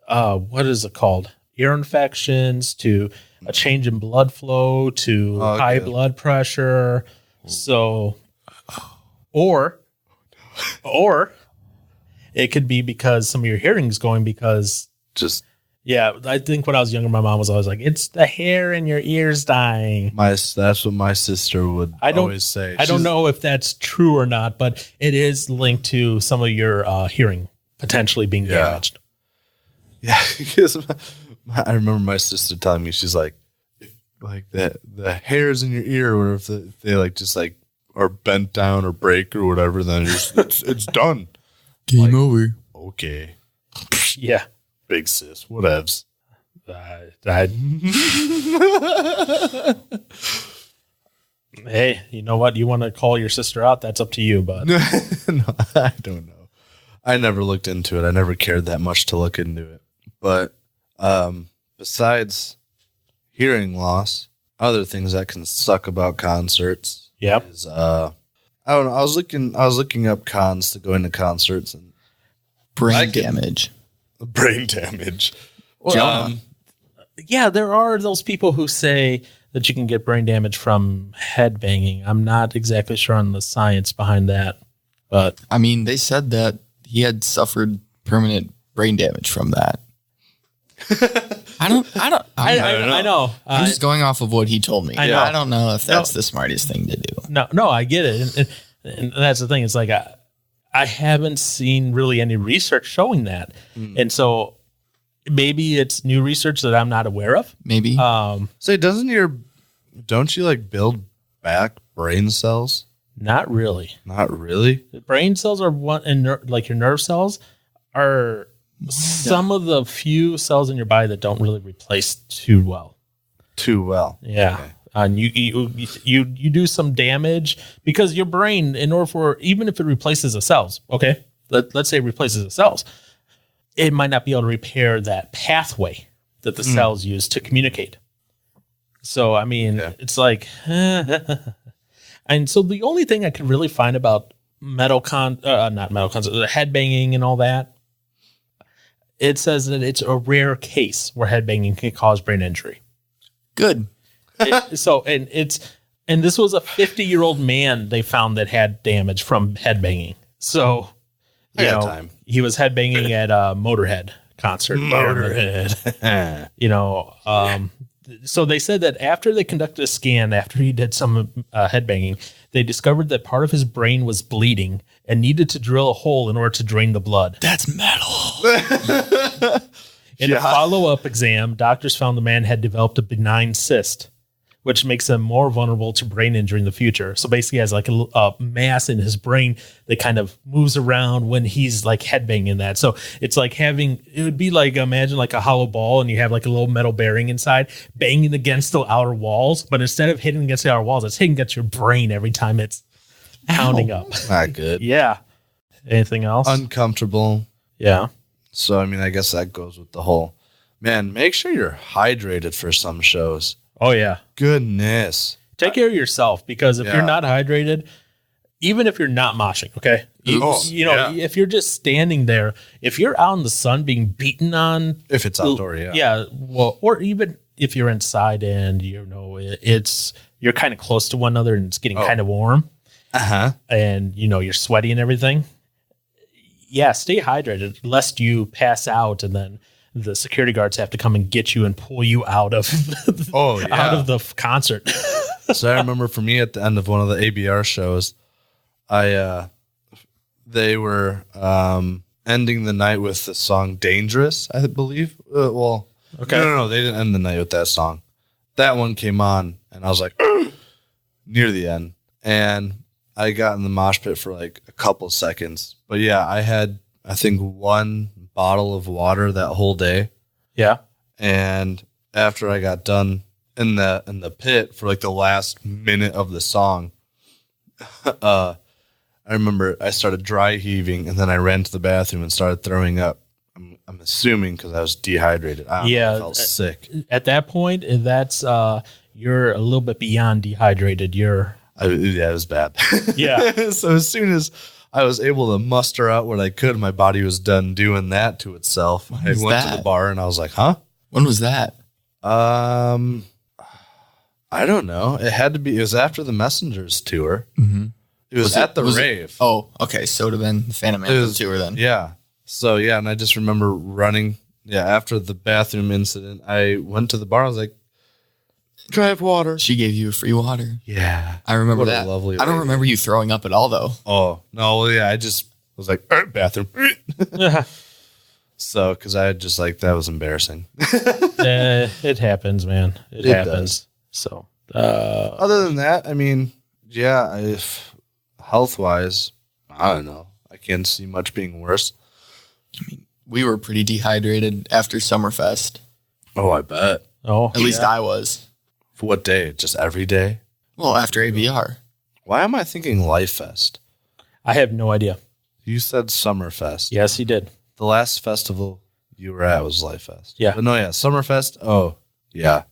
what is it called? Ear infections to a change in blood flow to high blood pressure. So, or it could be because some of your hearing's going because, Just yeah, I think when I was younger, my mom was always like, it's the hair in your ears dying. that's what my sister would always say. I don't know if that's true or not, but it is linked to some of your hearing potentially being damaged. Yeah, because I remember my sister telling me, she's like the hairs in your ear, or if they like just like are bent down or break or whatever, then it's done. Game over. Okay, Yeah. big sis, whatevs. Hey, you know what? You want to call your sister out? That's up to you. But No, I don't know. I never looked into it. I never cared that much to look into it. But besides hearing loss, other things that can suck about concerts Yep. is I don't know. I was looking up cons to going to concerts and Brain damage. brain damage. Yeah, there are those people who say that you can get brain damage from headbanging. I'm not exactly sure on the science behind that, but I mean, they said that he had suffered permanent brain damage from that. I know. I'm just going off of what he told me. I know. I don't know if that's the smartest thing to do. No, I get it, and that's the thing. It's like I haven't seen really any research showing that, and so maybe it's new research that I'm not aware of. Maybe. Say, don't you like build back brain cells? Not really. Not really. Brain cells are one, and like your nerve cells are some of the few cells in your body that don't really replace too well. Too well. Yeah. Okay. And you do some damage because your brain, in order for, even if it replaces the cells, okay, let's say it replaces the cells, it might not be able to repair that pathway that the cells use to communicate. So, I mean, it's like, and so the only thing I could really find about headbanging and all that, it says that it's a rare case where headbanging can cause brain injury. Good. And this was a 50-year-old man they found that had damage from headbanging. So, time. he was headbanging at a Motorhead concert. Motorhead. So they said that after they conducted a scan, after he did some headbanging, they discovered that part of his brain was bleeding and needed to drill a hole in order to drain the blood. That's metal. In a follow-up exam, doctors found the man had developed a benign cyst which makes him more vulnerable to brain injury in the future. So basically he has like a mass in his brain that kind of moves around when he's like headbanging that. So it's like it would be like, imagine like a hollow ball and you have like a little metal bearing inside banging against the outer walls. But instead of hitting against the outer walls, it's hitting against your brain every time it's pounding up. Not good. Yeah. Anything else? Uncomfortable. Yeah. So, I mean, I guess that goes with the whole, man, make sure you're hydrated for some shows. Oh, yeah. Goodness. Take care of yourself, because if Yeah. you're not hydrated, even if you're not moshing, okay? If you're just standing there, if you're out in the sun being beaten on. If it's outdoor, yeah. Yeah. Well, or even if you're inside and, you're kind of close to one another and it's getting kind of warm. Uh-huh. And, you're sweaty and everything. Yeah, stay hydrated lest you pass out and then the security guards have to come and get you and pull you out of out of the concert. So I remember for me at the end of one of the ABR shows, they were ending the night with the song "Dangerous," I believe. Okay. No, they didn't end the night with that song. That one came on, and I was like, near the end, and I got in the mosh pit for like a couple seconds. But yeah, I had, I think, one bottle of water that whole day. Yeah. And after I got done in the pit for like the last minute of the song, I remember I started dry heaving and then I ran to the bathroom and started throwing up. I'm assuming because I was dehydrated. I felt sick. At that point, that's you're a little bit beyond dehydrated. It was bad. Yeah. So as soon as I was able to muster out what I could, my body was done doing that to itself. I went to the bar and I was like, huh? When was that? I don't know. It was after the Messengers tour. Mm-hmm. It was at the rave. Oh, okay. So it would have been the Phantom Anthem tour then. Yeah. So, yeah, and I just remember running. Yeah, after the bathroom incident, I went to the bar. I was like, "Can I have water?" She gave you free water. Yeah. I remember What a that. lovely I don't lady. remember you throwing up at all, though. Oh, no. Well, yeah, I just was like, bathroom. So, because I had just like, that was embarrassing. It happens, man. It happens. does. So, Other than that, I mean, yeah, health-wise, I don't know. I can't see much being worse. We were pretty dehydrated after Summerfest. Oh, I bet. at At least I was. For what day? Just every day? Well, after ABR. Why am I thinking Life Fest? I have no idea. You said Summerfest. Yes, he did. The last festival you were at was Life Fest. Yeah. But no, yeah, Summerfest. Oh, yeah.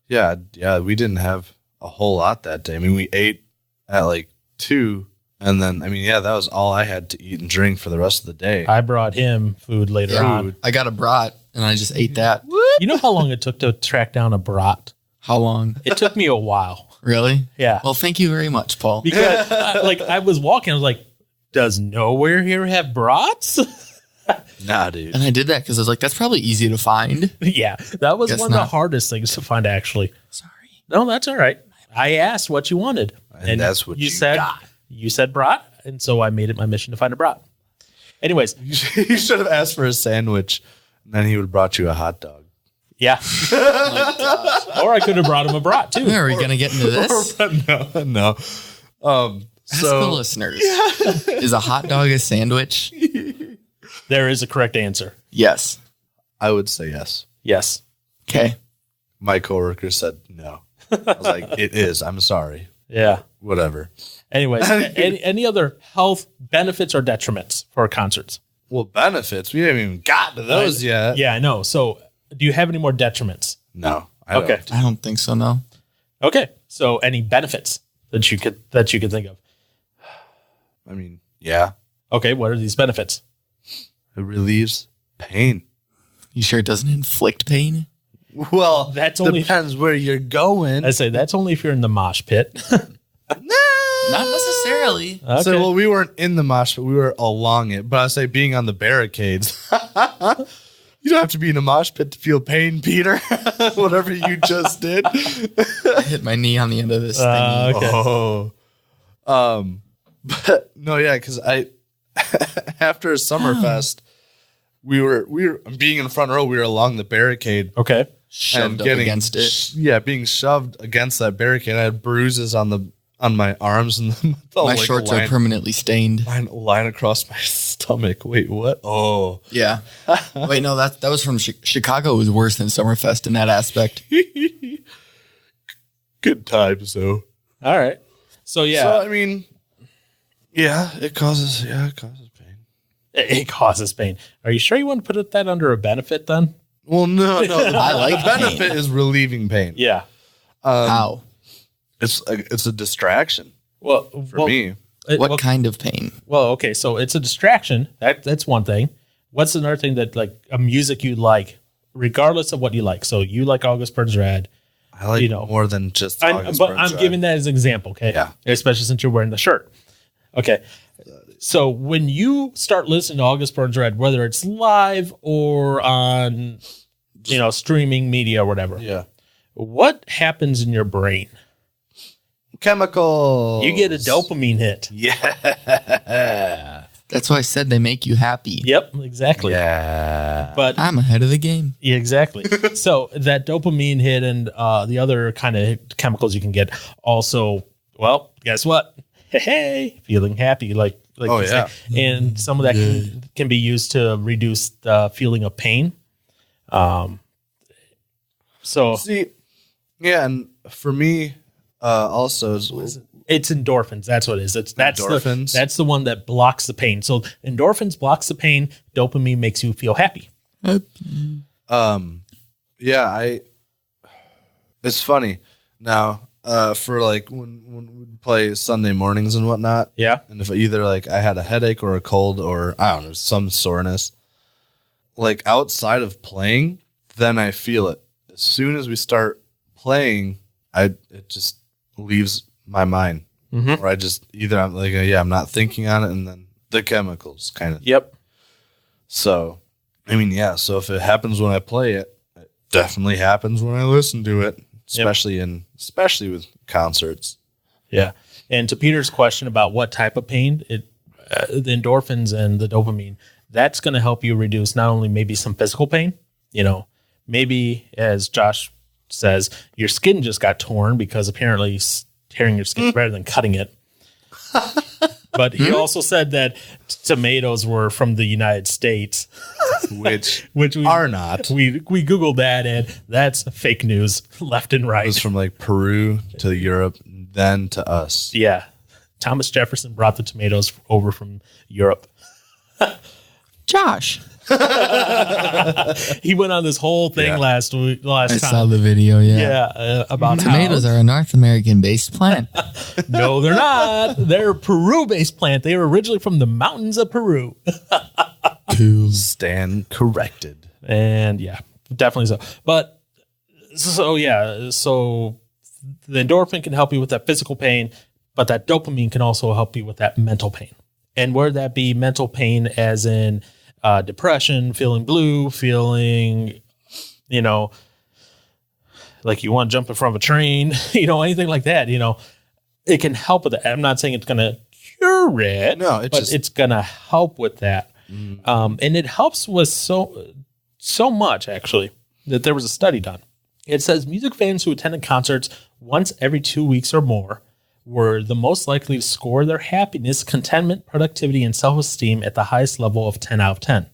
Yeah, we didn't have a whole lot that day. I mean, we ate at like 2, and then, I mean, yeah, that was all I had to eat and drink for the rest of the day. I brought him food later on. I got a brat, and I just ate that. You know how long it took to track down a brat? How long? It took me a while. Really? Yeah. Well, thank you very much, Paul. Because I was walking, I was like, does nowhere here have brats? Nah, dude. And I did that because I was like, that's probably easy to find. Yeah, that was Guess one of the not. hardest things to find, actually. Sorry. No, that's all right. I asked what you wanted. And that's what you said. got. You said brat, and so I made it my mission to find a brat. Anyways, You should have asked for a sandwich, and then he would have brought you a hot dog. yeah. Or I could have brought him a brat, too. Are we going to get into this? No. Ask the listeners. Is a hot dog a sandwich? There is a correct answer. Yes. I would say yes. Yes. Okay. My coworker said no. I was like, it is. I'm sorry. Yeah. Whatever. Anyways, any other health benefits or detriments for concerts? Well, benefits. We haven't even gotten to those yet. Yeah, I know. So, do you have any more detriments? No. I Okay. don't. I don't think so, no. Okay. So, any benefits that you could think of? I mean, yeah. Okay. What are these benefits? It relieves pain. You sure it doesn't inflict pain? Well, That's only- depends where you're going. I say that's only if you're in the mosh pit. Not necessarily. Okay. So, well, we weren't in the mosh pit. We were along it. But I say being on the barricades. You don't have to be in a mosh pit to feel pain, Peter. Whatever you just did. I hit my knee on the end of this thing. Okay. Oh. But no, yeah, because after Summerfest, we were being in the front row. We were along the barricade, Okay. shoved up against it. Being shoved against that barricade. I had bruises on my arms and My shorts are permanently stained. Line across my stomach. Wait, what? Oh, Yeah. Wait, no, that was from Chicago. Was worse than Summerfest in that aspect. good times though. All right. So yeah, So I mean, it causes pain. it causes pain. Are you sure you want to put that under a benefit then? Well, no. I like the benefit pain. is relieving pain. Yeah. How? It's a distraction Well, for me. What kind of pain? Well, okay, so it's a distraction. That's one thing. What's another thing that like a music you like, regardless of what you like? So you like August Burns Red. I like more than just. August Burns I'm Red. giving that as an example, okay? Yeah. Especially since you're wearing the shirt. Okay. So when you start listening to August Burns Red, whether it's live or on, streaming media or whatever, Yeah. what happens in your brain? Chemical. You get a dopamine hit. Yeah. That's why I said they make you happy. Yep, exactly. Yeah. But I'm ahead of the game. yeah, exactly. So that dopamine hit and the other kind of chemicals you can get also, well, guess what? Hey, feeling happy, like Oh, you yeah. say. And some of that can be used to reduce the feeling of pain. So See, yeah, and for me, also it's endorphins. That's what it is. That's Endorphins? that's the one that blocks the pain. So endorphins blocks the pain. Dopamine makes you feel happy. It's funny now. For like when we play Sunday mornings and whatnot, Yeah. and if either like I had a headache or a cold or I don't know some soreness, like outside of playing, then I feel it. As soon as we start playing, it just leaves my mind, or I just either I'm like I'm not thinking on it, and then the chemicals kind of. Yep. So, I mean, so if it happens when I play it, it definitely happens when I listen to it, especially with concerts. Yeah. And to Peter's question about what type of pain, the endorphins and the dopamine, that's going to help you reduce not only maybe some physical pain, maybe as Josh says, your skin just got torn because apparently tearing your skin is better than cutting it. But he also said that tomatoes were from the United States, Which we are not. We Googled that, and that's fake news left and It right. was from like Peru to Europe, then to us. Yeah. Thomas Jefferson brought the tomatoes over from Europe. Josh. He went on this whole thing last I time. saw the video, About Tomatoes how, are a North American-based plant. No, they're not. They're a Peru-based plant. They were originally from the mountains of Peru. Cool. Stand corrected. And yeah, definitely so. But so the endorphin can help you with that physical pain, but that dopamine can also help you with that mental pain. And whether that be mental pain as in depression, feeling blue, feeling, like you want to jump in front of a train, anything like that, it can help with that. I'm not saying it's going to cure it, No, it's going to help with that. And it helps with so much, actually, that there was a study done. It says music fans who attended concerts once every 2 weeks or more were the most likely to score their happiness, contentment, productivity, and self-esteem at the highest level of 10 out of 10.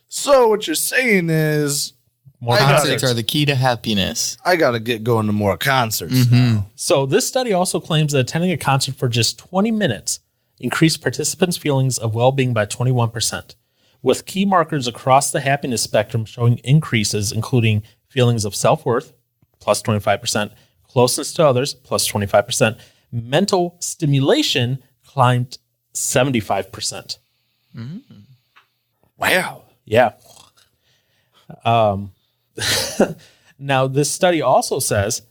So what you're saying is More got Concerts are the key to happiness. I got to get going to more concerts now. So this study also claims that attending a concert for just 20 minutes increased participants' feelings of well-being by 21%, with key markers across the happiness spectrum showing increases, including feelings of self-worth, plus 25%, closeness to others, plus 25%, mental stimulation climbed 75%. Wow. Yeah. Now, this study also says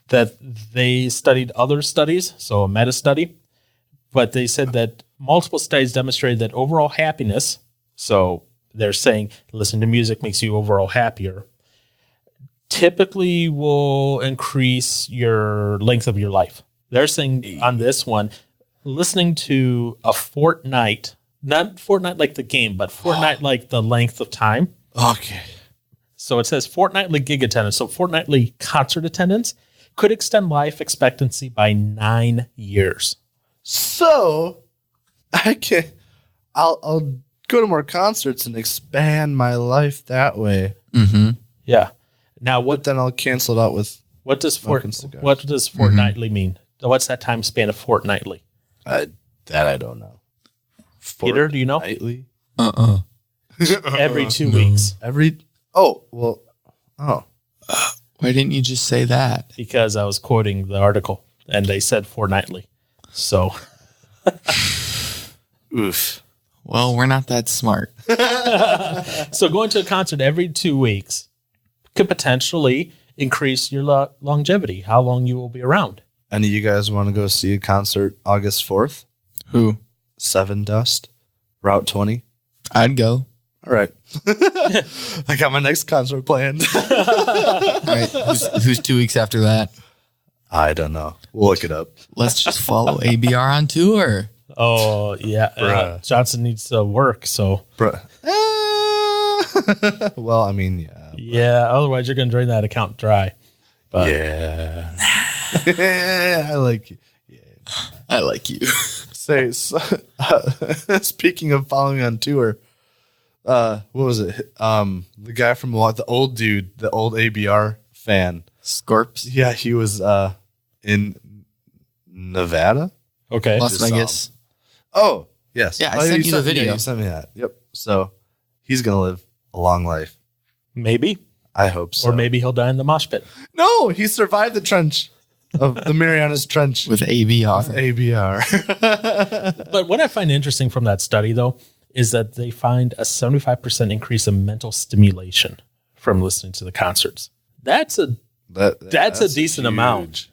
that they studied other studies, so a meta-study, but they said that multiple studies demonstrated that overall happiness, so they're saying listening to music makes you overall happier, typically will increase your length of your life. They're saying on this one, listening to a Fortnite, not Fortnite like the game, but Fortnite like the length of time. Okay. So it says fortnightly gig attendance. So fortnightly concert attendance could extend life expectancy by 9 years. So I'll go to more concerts and expand my life that way. Mm-hmm. Yeah. Now But then I'll cancel it out with what does smoking cigars. what does fortnightly mean? What's that time span of fortnightly? that I don't know. Peter, do you know? Fortnightly? Every 2 weeks. Why Why didn't you just say that? Because I was quoting the article and they said fortnightly. So oof. Well, we're not that smart. so going to a concert every 2 weeks could potentially increase your longevity, how long you will be around. Any of you guys want to go see a concert August 4th? Who? Seven Dust, Route 20. I'd go. All right. I got my next concert planned. All right. Who's 2 weeks after that? I don't know. We'll look it up. Let's just follow ABR on tour. Oh, yeah. Bruh. Johnson needs to work, so. Well, I mean, yeah. Yeah, otherwise you're going to drain that account dry. But Yeah. I like you. I like you. Speaking of following on tour, what was it? The guy from the old dude, the old ABR fan. Scorps. Yeah, he was in Nevada. Okay. Las Just Vegas. Oh, yes. Yeah, I sent you the video. Yeah, you sent me that. Yep. So he's gonna live a long life. Maybe. I hope so. Or maybe he'll die in the mosh pit. No, he survived the trench of the Marianas Trench With ABR. ABR. But what I find interesting from that study, though, is that they find a 75% increase in mental stimulation from listening to the concerts. That's a decent amount.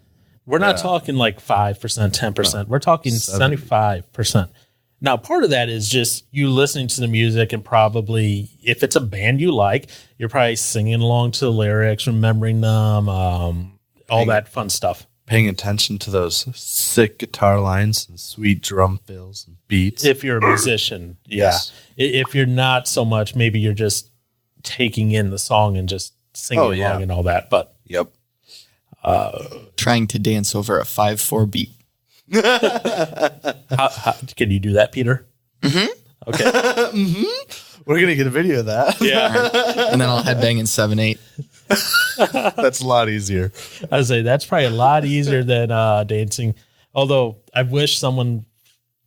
We're not talking like 5%, 10%. We're talking 75%. Now, part of that is just you listening to the music and probably, if it's a band you like, you're probably singing along to the lyrics, remembering them, all that fun stuff. Paying attention to those sick guitar lines and sweet drum fills and beats. If you're a musician, yeah. Yes. If you're not so much, maybe you're just taking in the song and just singing along and all that. But Yep. Trying to dance over a 5/4 beat. how, can you do that, Peter? Mm-hmm. Okay. We're going to get a video of that. Yeah. And then I'll headbang in 7/8. That's a lot easier. I would say that's probably a lot easier than dancing. Although I wish someone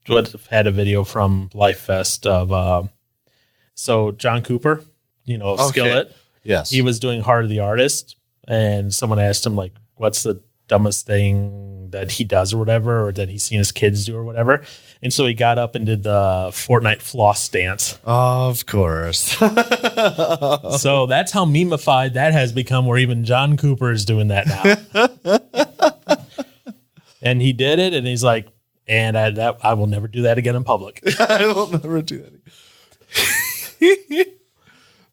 would have had a video from Life Fest of so John Cooper, of Skillet. Yes. He was doing Heart of the Artist, and someone asked him, like, what's the dumbest thing that he does or whatever, or that he's seen his kids do or whatever. And so he got up and did the Fortnite floss dance. Of course. So that's how memeified that has become, where even John Cooper is doing that now. And he did it, and he's like, and I will never do that again in public. I will never do that again.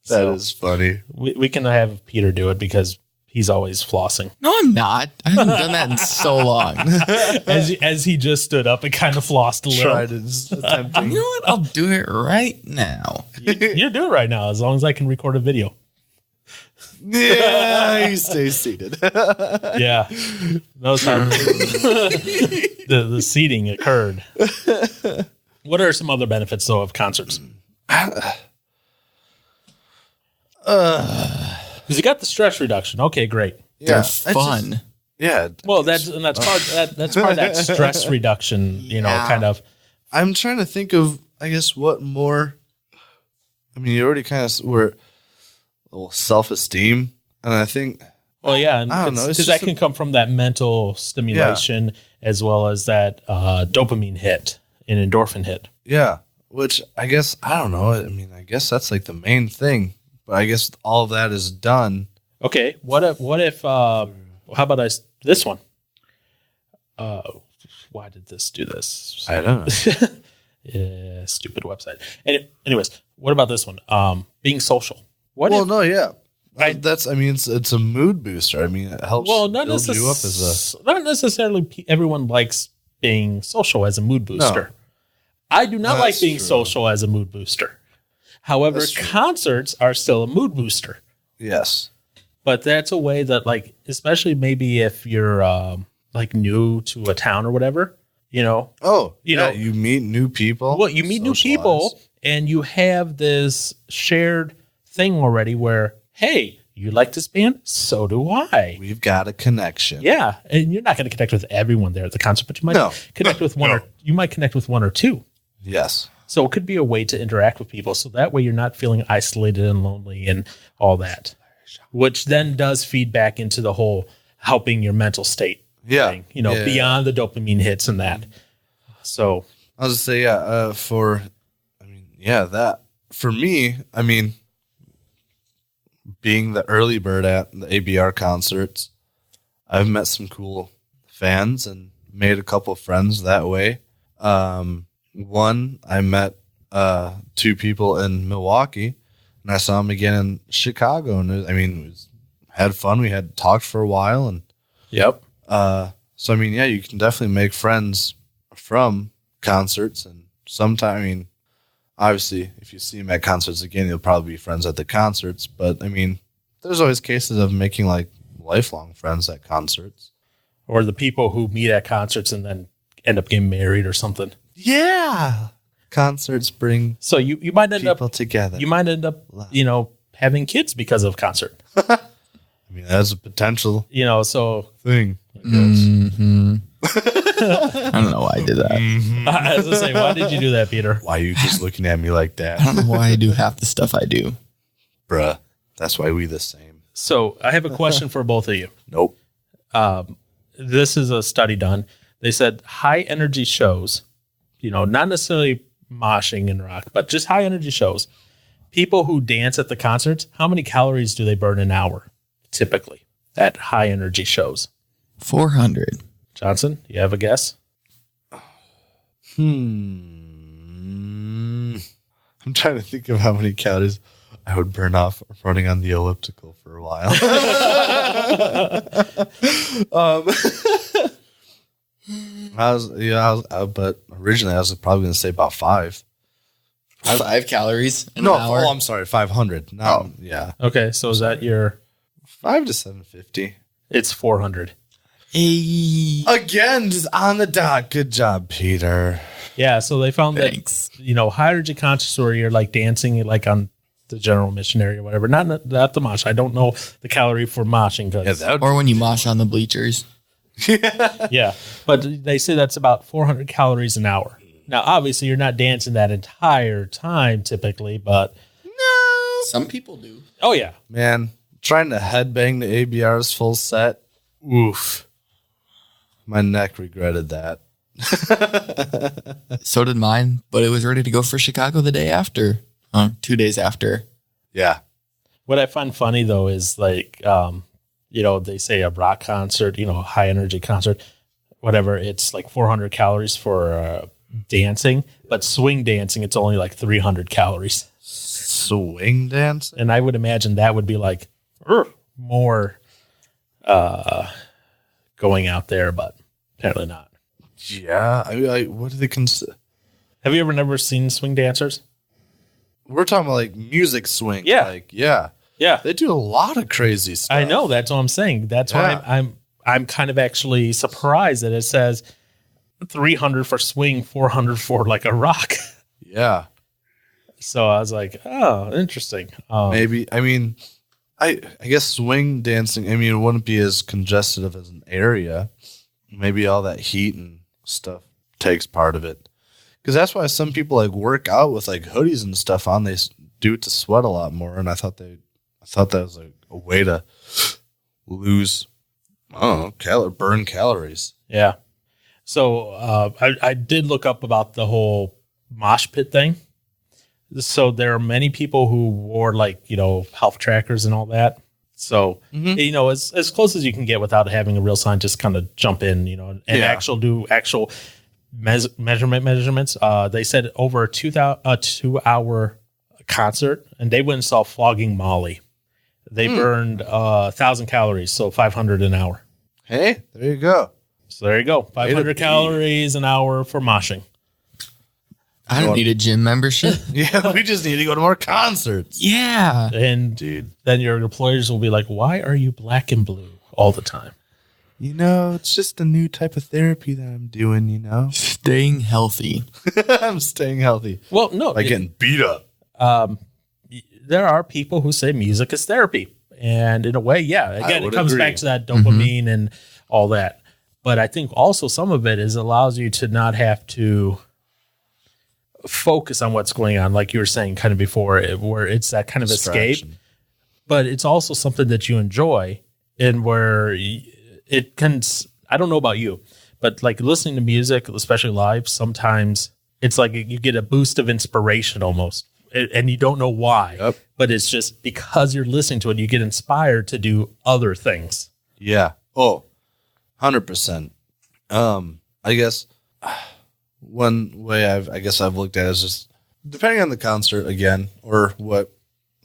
That is funny. We can have Peter do it because he's always flossing. No, I'm not. I haven't done that in so long. As he just stood up and kind of flossed a little. Tried it. Attempting. You know what? I'll do it right now. You do it right now, as long as I can record a video. Yeah, he stays seated. Yeah. Those how the seating occurred. What are some other benefits, though, of concerts? Because you got the stress reduction. Okay, great. They're fun. Well, that's part of that stress reduction. Kind of. I'm trying to think of, I guess, what more. I mean, you already kind of were self-esteem, and I think. Well, yeah, and I don't know, because that can come from that mental stimulation as well as that dopamine hit and endorphin hit. Yeah, which I guess I don't know. I mean, I guess that's like the main thing. But I guess all that is done. Okay, what if how about this one? Why did this do this? I don't know. Yeah, stupid website. Anyways, what about this one? Being social. That's. I mean, it's a mood booster. I mean, it helps. Well, build you up as not necessarily everyone likes being social as a mood booster. No. I do not like being social as a mood booster. However, concerts are still a mood booster. Yes. But that's a way that, like, especially maybe if you're like new to a town or whatever, you know. Oh, you yeah, know, you meet new people. well, you meet new people and you have this shared thing already where, hey, you like this band? So do I. We've got a connection. Yeah. And you're not going to connect with everyone there at the concert, but you might connect with one or you might connect with one or two. Yes. So it could be a way to interact with people. So that way you're not feeling isolated and lonely and all that, which then does feed back into the whole helping your mental state. Yeah. Thing, you know, beyond the dopamine hits and that. So I was going to say, that for me, I mean, being the early bird at the ABR concerts, I've met some cool fans and made a couple of friends that way. One, I met two people in Milwaukee, and I saw them again in Chicago. And had fun. We had talked for a while, and yep. So you can definitely make friends from concerts, and sometimes, obviously, if you see them at concerts again, you'll probably be friends at the concerts. But there's always cases of making like lifelong friends at concerts, or the people who meet at concerts and then end up getting married or something. Yeah, concerts bring so you might end people up together. You might end up having kids because of concert. That's a potential So thing. Mm-hmm. I don't know why I did that. I was gonna say, why did you do that, Peter? Why are you just looking at me like that? I don't know why I do half the stuff I do. Bruh, that's why we the same. So I have a question for both of you. Nope. This is a study done. They said high energy shows, not necessarily moshing and rock, but just high energy shows. People who dance at the concerts, how many calories do they burn an hour typically at high energy shows? 400. Johnson, you have a guess? I'm trying to think of how many calories I would burn off running on the elliptical for a while. But originally I was probably going to say about 5. 5 calories an hour? I'm sorry, 500. Yeah. Okay, so is that your... 5 to 750. It's 400. Hey. Again, just on the dot. Good job, Peter. Yeah, so they found Thanks. that, high energy concerts where you're like dancing like on the general missionary or whatever, not the mosh. I don't know the calorie for moshing. Or when you mosh on the bleachers. Yeah, but they say that's about 400 calories an hour. Now, obviously, you're not dancing that entire time typically, but... No. Some people do. Oh, yeah. Man, trying to headbang the ABR's full set. Oof. My neck regretted that. So did mine, but it was ready to go for Chicago the day after. 2 days after. Yeah. What I find funny, though, is like, they say a rock concert, high energy concert, whatever, it's like 400 calories for dancing, but swing dancing, it's only like 300 calories. Swing dance? And I would imagine that would be like more going out there, but apparently not. Yeah. What do they consider? Have you never seen swing dancers? We're talking about like music swing. Yeah. Yeah. They do a lot of crazy stuff. I know. That's what I'm saying. That's why I'm kind of actually surprised that it says 300 for swing, 400 for like a rock. Yeah. So I was like, oh, interesting. Maybe. I guess swing dancing, it wouldn't be as congested as an area. Maybe all that heat and stuff takes part of it. Because that's why some people like work out with like hoodies and stuff on. They do it to sweat a lot more. And I thought that was like a way to lose, burn calories. Yeah. So I did look up about the whole mosh pit thing. So there are many people who wore like, health trackers and all that. So, as close as you can get without having a real scientist kind of jump in, and do actual measurements. They said over a 2 hour concert, and they went and saw Flogging Molly. They burned 1,000 calories, so 500 an hour. Hey, there you go. So there you go, 500 calories an hour for moshing. I don't need a gym membership. Yeah, we just need to go to more concerts. Yeah. And then your employers will be like, why are you black and blue all the time? It's just a new type of therapy that I'm doing, Staying healthy. I'm staying healthy. Well, no. By getting beat up. There are people who say music is therapy. And in a way, yeah. Again, it comes agree. back to that dopamine and all that. But I think also some of it is allows you to not have to focus on what's going on, like you were saying kind of before, where it's that kind of escape. But it's also something that you enjoy and where it can, I don't know about you, but like listening to music, especially live, sometimes it's like you get a boost of inspiration almost. And you don't know why, but it's just because you're listening to it, you get inspired to do other things. Yeah. Oh, 100%. I guess one way I've looked at it is just depending on the concert again, or what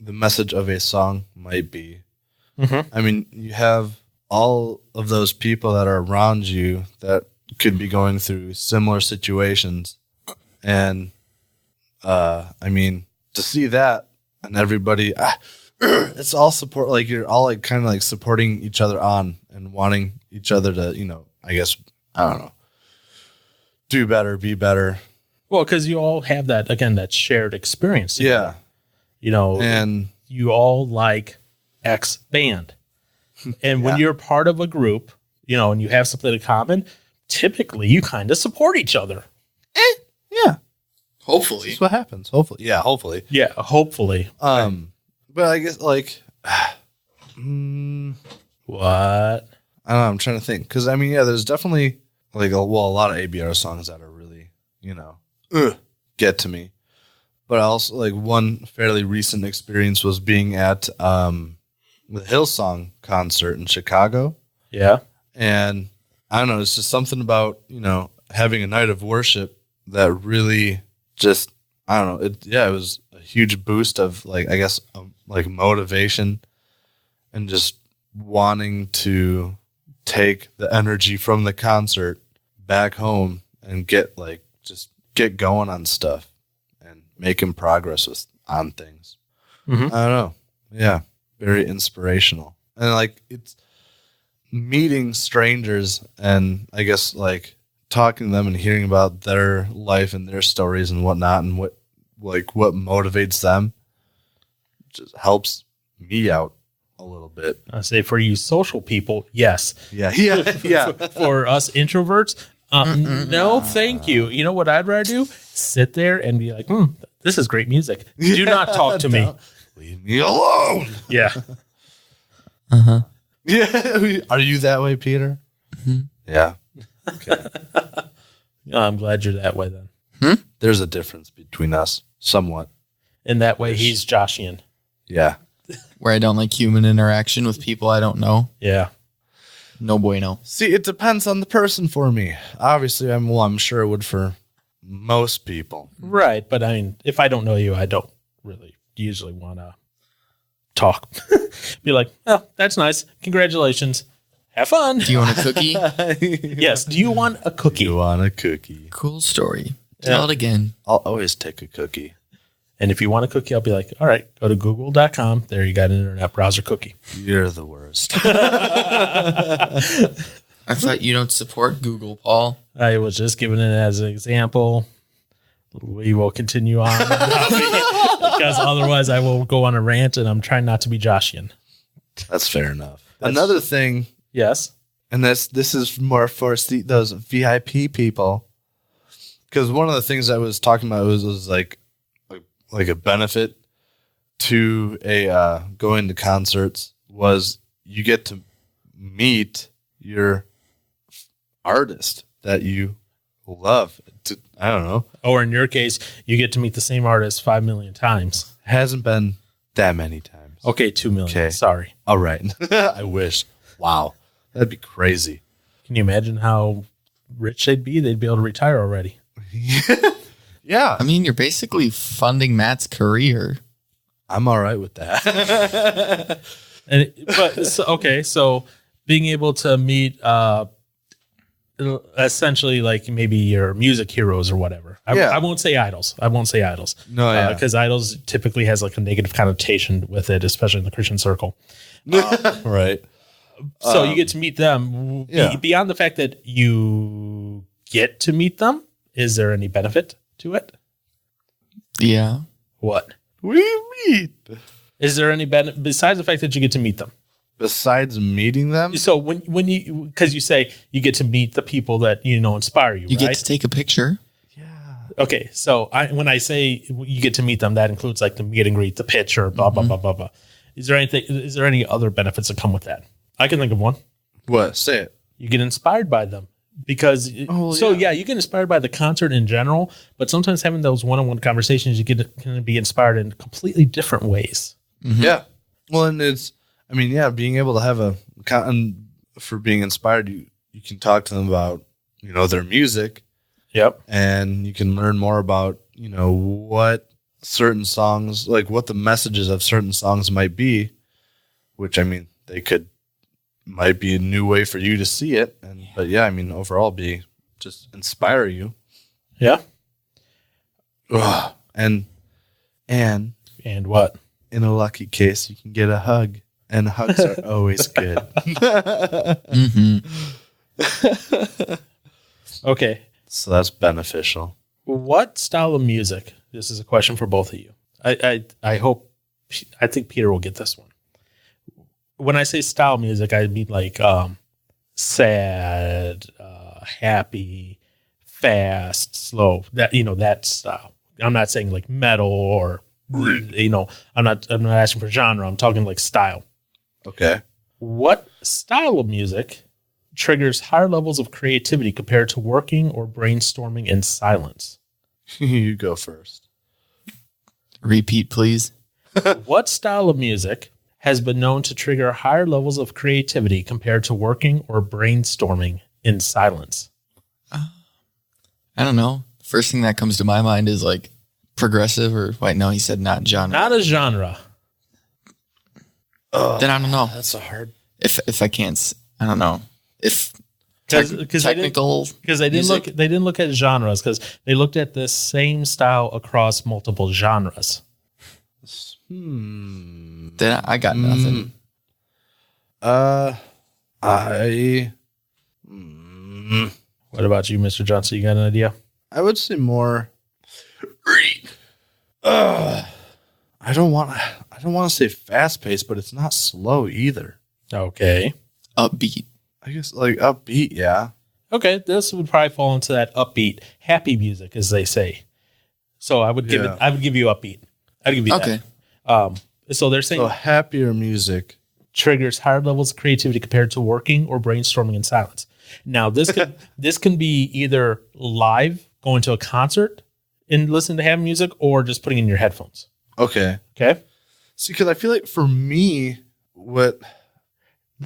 the message of a song might be. I mean, you have all of those people that are around you that could be going through similar situations. And, I mean, to see that and everybody, it's all support. Like you're all like kind of like supporting each other on and wanting each other to, I guess, I don't know, do better, be better. Well, because you all have that, again, that shared experience together. Yeah. And you all like X band. And when you're part of a group, and you have something in common, typically you kind of support each other. yeah. Hopefully. That's what happens. Hopefully. Yeah, hopefully. Yeah, hopefully. But I guess like What? I don't know, I'm trying to think. Because I mean, yeah, there's definitely like a lot of ABR songs that are really, get to me. But also like one fairly recent experience was being at the Hillsong concert in Chicago. Yeah. And I don't know, it's just something about, having a night of worship that really just, I don't know. It was a huge boost of like, I guess, like motivation and just wanting to take the energy from the concert back home and get going on stuff and making progress on things. I don't know. Yeah. Very inspirational. And like it's meeting strangers and I guess like talking to them and hearing about their life and their stories and whatnot and what motivates them just helps me out a little bit. I say for you social people, yes. Yeah. For us introverts, no, thank you. You know what I'd rather do? Sit there and be like, this is great music. Do not talk to me. Leave me alone. Yeah. Yeah. Are you that way, Peter? Yeah. Okay. I'm glad you're that way then. There's a difference between us, somewhat. In that way, he's Joshian. Yeah. Where I don't like human interaction with people I don't know. Yeah. No bueno. See, it depends on the person for me. Obviously, I'm sure it would for most people. Right. But I mean, if I don't know you, I don't really usually want to talk. Be like, oh, that's nice. Congratulations. Have fun. Do you want a cookie? Yes. Do you want a cookie? You want a cookie? Cool story. Tell it again. I'll always take a cookie. And if you want a cookie, I'll be like, all right, go to google.com. There you got an internet browser cookie. You're the worst. I thought you don't support Google, Paul. I was just giving it as an example. We will continue on because otherwise I will go on a rant and I'm trying not to be Joshian. That's fair enough. Another thing, Yes. and this is more for those VIP people, because one of the things I was talking about was like a benefit to a going to concerts was you get to meet your artist that you love. I don't know. Or in your case, you get to meet the same artist 5 million times. Hasn't been that many times. Okay, 2 million. Okay. Sorry. All right. I wish. Wow. That'd be crazy. Can you imagine how rich they'd be? They'd be able to retire already. Yeah. I mean, you're basically funding Matt's career. I'm all right with that. So being able to meet essentially like maybe your music heroes or whatever. I won't say idols. No, yeah. Because idols typically has like a negative connotation with it, especially in the Christian circle. Right. So you get to meet them. Beyond the fact that you get to meet them, is there any benefit to it? Yeah. What? What do you mean? Is there any benefit besides the fact that you get to meet them? Besides meeting them? So when you, because you say you get to meet the people that inspire you, You right? get to take a picture. Okay, so when I say you get to meet them, that includes like the meet and greet, the picture, blah blah blah blah blah. Is there any other benefits that come with that? I can think of one. What? Say it. You get inspired by them because you get inspired by the concert in general, but sometimes having those one-on-one conversations, you can be inspired in completely different ways. Mm-hmm. Yeah. Well, and being able to have for being inspired, you can talk to them about, their music. Yep. And you can learn more about, what certain songs, like what the messages of certain songs might be, which, might be a new way for you to see it. But overall just inspire you. Yeah. Ugh. And what? in a lucky case, you can get a hug, and hugs are always good. Mm-hmm. Okay. So that's beneficial. What style of music? This is a question for both of you. I think Peter will get this one. When I say style music, I mean like sad, happy, fast, slow. That style. I'm not saying like metal or I'm not asking for genre. I'm talking like style. Okay. What style of music triggers higher levels of creativity compared to working or brainstorming in silence? You go first. Repeat, please. What style of music has been known to trigger higher levels of creativity compared to working or brainstorming in silence? I don't know. First thing that comes to my mind is like progressive or wait, no, he said not genre. Not a genre. Then I don't know. That's a hard. If I can't, I don't know. If Because technical, because they didn't music? look at genres, because they looked at this same style across multiple genres. Then I got nothing. What about you, Mr. Johnson? You got an idea? I would say more. I don't want to say fast paced, but it's not slow either. Okay. Upbeat. I guess like upbeat, yeah. Okay, this would probably fall into that upbeat, happy music, as they say. So I would give it. I would give you upbeat. I'd give you Okay. that. So they're saying So happier music. triggers higher levels of creativity compared to working or brainstorming in silence. Now, this can be either live, going to a concert and listening to happy music, or just putting in your headphones. Okay. Okay. See, because I feel like for me, what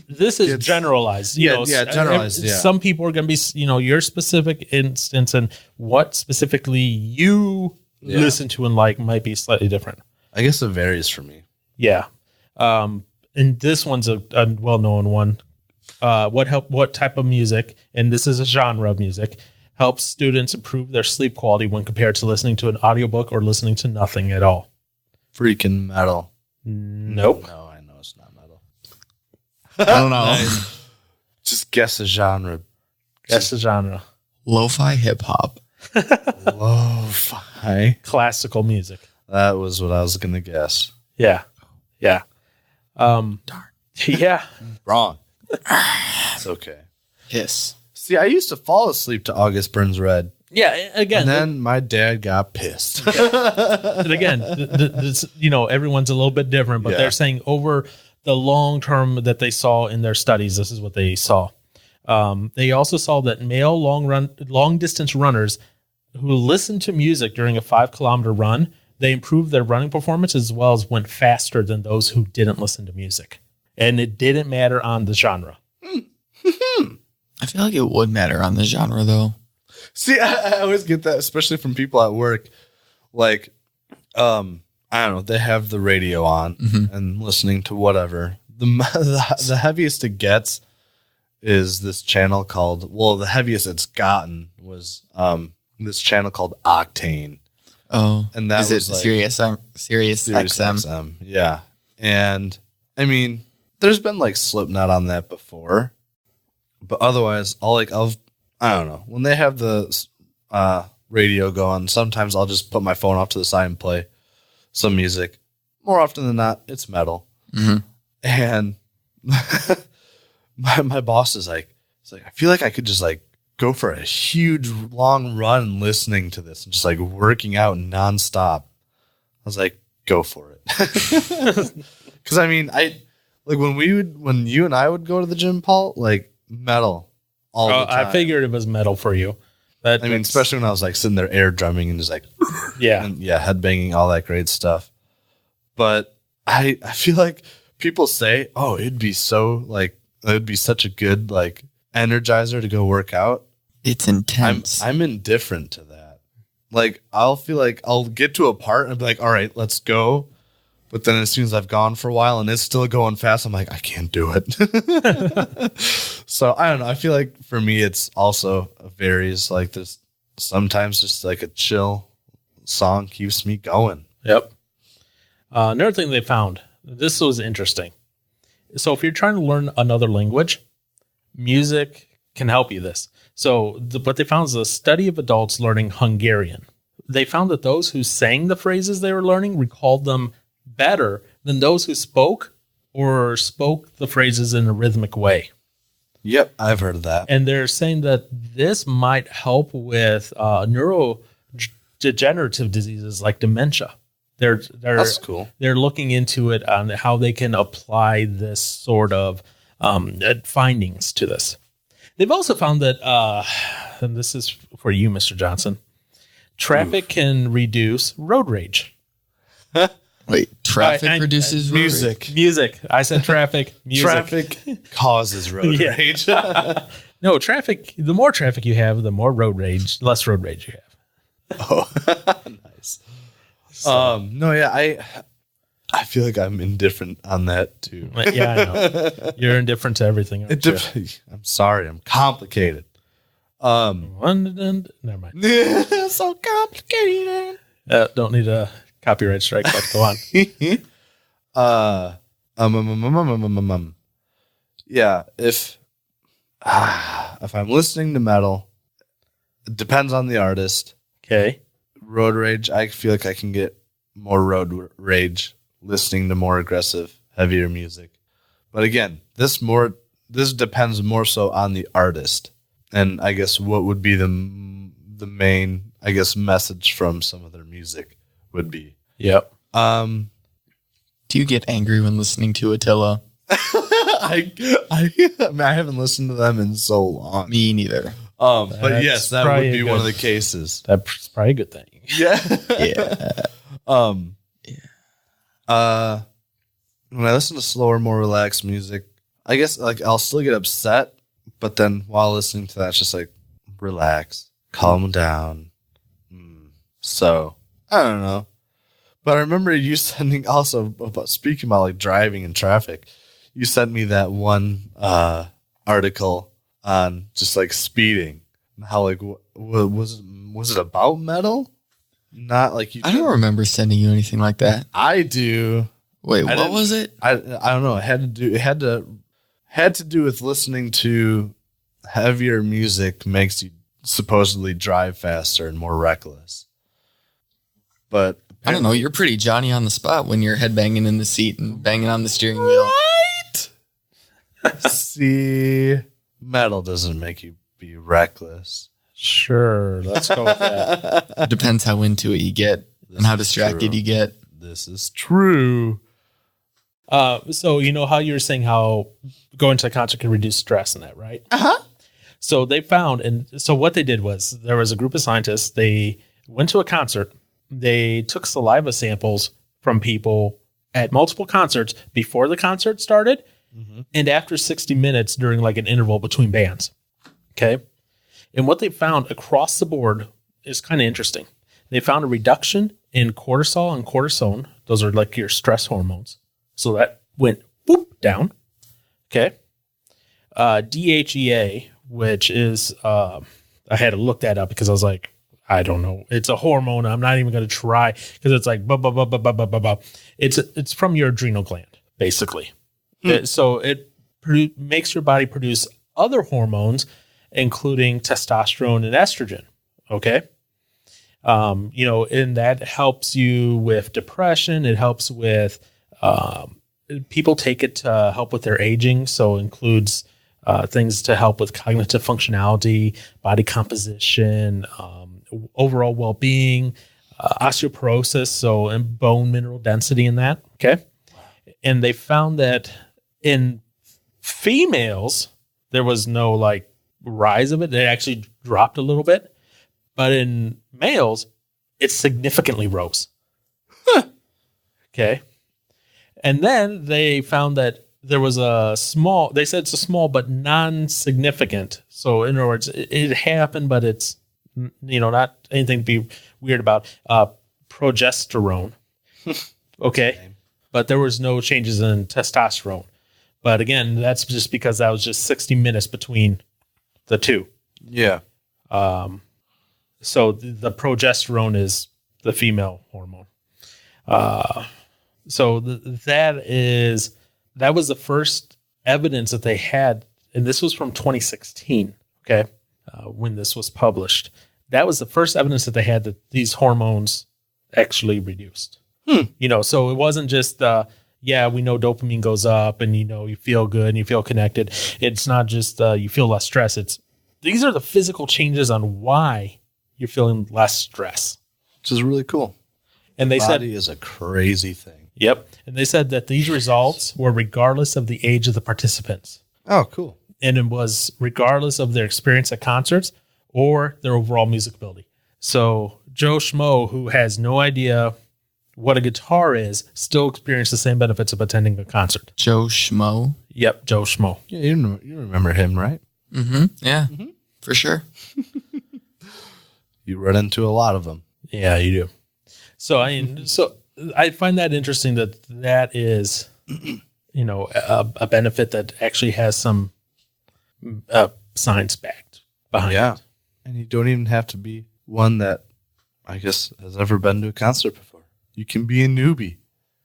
This is generalized. generalized. Yeah. Some people are going to be, your specific instance and what specifically you listen to and like might be slightly different. I guess it varies for me. Yeah. And this one's a well-known one. What type of music, and this is a genre of music, helps students improve their sleep quality when compared to listening to an audiobook or listening to nothing at all? Freaking metal. Nope. No, I know it's not metal. I don't know. Just guess a genre. Guess the genre. Lo-fi hip hop. Lo-fi. Classical music. That was what I was going to guess. Yeah. Yeah. Darn. Yeah. Wrong. It's okay. Hiss. See, I used to fall asleep to August Burns Red. Yeah. Again, And then my dad got pissed. and again, this, everyone's a little bit different, but Yeah. they're saying over the long term that they saw in their studies, this is what they saw. They also saw that male long distance runners who listened to music during a 5-kilometer run, they improved their running performance as well as went faster than those who didn't listen to music. And it didn't matter on the genre. I feel like it would matter on the genre though. See, I always get that, especially from people at work. Like, I don't know, they have the radio on and listening to whatever. The heaviest it gets is this channel called, well, the heaviest it's gotten was this channel called Octane. Oh, And that is was it like Sirius XM? XM? Yeah. And I mean, there's been like Slipknot on that before, but otherwise, I don't know, when they have the radio going, sometimes I'll just put my phone off to the side and play some music. More often than not, it's metal. Mm-hmm. And my boss is like, I feel like I could just like go for a huge long run listening to this and just like working out nonstop. I was like, go for it. Because I mean, when you and I would go to the gym, Paul, like metal all the time. I figured it was metal for you. Especially when I was like sitting there air drumming and just like, headbanging, all that great stuff. But I feel like people say, oh, it'd be such a good like energizer to go work out. It's intense. I'm indifferent to that. Like, I'll feel like I'll get to a part and be like, all right, let's go. But then as soon as I've gone for a while and it's still going fast, I'm like, I can't do it. So I don't know. I feel like for me, it's also varies. Like this, sometimes just like a chill song keeps me going. Yep. Another thing they found, this was interesting. So if you're trying to learn another language, music can help you this. So what they found is a study of adults learning Hungarian. They found that those who sang the phrases they were learning recalled them better than those who spoke the phrases in a rhythmic way. Yep, I've heard of that. And they're saying that this might help with neurodegenerative diseases like dementia. That's cool. They're looking into it on how they can apply this sort of findings to this. They've also found that, and this is for you, Mr. Johnson, traffic can reduce road rage. Wait, traffic reduces music. Music. I said traffic. Music. Traffic causes road rage. No, traffic. The more traffic you have, the more road rage, less road rage you have. Oh, nice. No, yeah, I feel like I'm indifferent on that too. Yeah, I know. You're indifferent to everything. I'm sorry, I'm complicated. Never mind. So complicated. Don't need a copyright strike, but go on. Yeah, if I'm listening to metal, it depends on the artist. Okay. Road rage, I feel like I can get more road rage listening to more aggressive, heavier music. But again, this depends more so on the artist. And I guess what would be the main, I guess, message from some of their music would be. Yep. Do you get angry when listening to Attila? I haven't listened to them in so long. Me neither. But yes, that would be one of the cases. That's probably a good thing. Yeah. When I listen to slower, more relaxed music, I guess like I'll still get upset, but then while listening to that, it's just like relax, calm down. So I don't know. But I remember you sending also speaking about like driving and traffic. You sent me that one article on just like speeding. How like was it about metal? Not like you. I don't remember sending you anything like that. I do. Wait, what was it? I don't know. It had to do with listening to heavier music makes you supposedly drive faster and more reckless. But I don't know. You're pretty Johnny on the spot when you're headbanging in the seat and banging on the steering wheel. Right? See, metal doesn't make you be reckless. Sure, let's go with that. Depends how into it you get and how distracted you get. This is true. So you know how you were saying how going to a concert can reduce stress and that, right? Uh-huh. So they found, and so what they did was there was a group of scientists. They went to a concert. They took saliva samples from people at multiple concerts before the concert started and after 60 minutes during like an interval between bands. Okay. And what they found across the board is kind of interesting. They found a reduction in cortisol and cortisone. Those are like your stress hormones. So that went whoop down. Okay. DHEA, which is, I had to look that up because I was like, I don't know. It's a hormone. I'm not even going to try because it's like, it's from your adrenal gland, basically. So it makes your body produce other hormones, including testosterone and estrogen. Okay. And that helps you with depression. It helps with, people take it to help with their aging. So it includes, things to help with cognitive functionality, body composition, overall well-being, osteoporosis. So and bone mineral density in that. Okay. And they found that in females, there was no like rise of it. It actually dropped a little bit, but in males, it significantly rose. Okay. And then they found that there was they said it's a small but non-significant. So in other words, it happened, but it's, not anything to be weird about. Progesterone. Okay. But there was no changes in testosterone. But again, that's just because that was just 60 minutes between the two. Yeah. So the progesterone is the female hormone. So that was the first evidence that they had, and this was from 2016. Okay, when this was published, that was the first evidence that they had that these hormones actually reduced. So it wasn't just we know dopamine goes up and you feel good and you feel connected. It's not just you feel less stress. These are the physical changes on why you're feeling less stress, which is really cool. And they said body is a crazy thing. Yep. And they said that these results were regardless of the age of the participants. Oh, cool. And it was regardless of their experience at concerts or their overall music ability. So Joe Schmo, who has no idea what a guitar is, still experienced the same benefits of attending a concert. Joe Schmo? Yep, Joe Schmo. Yeah, you remember him, right? Mm-hmm. Yeah, for sure. You run into a lot of them. Yeah, you do. So I find that interesting that is, a benefit that actually has some science backed behind it. And you don't even have to be one that, I guess, has ever been to a concert before. You can be a newbie.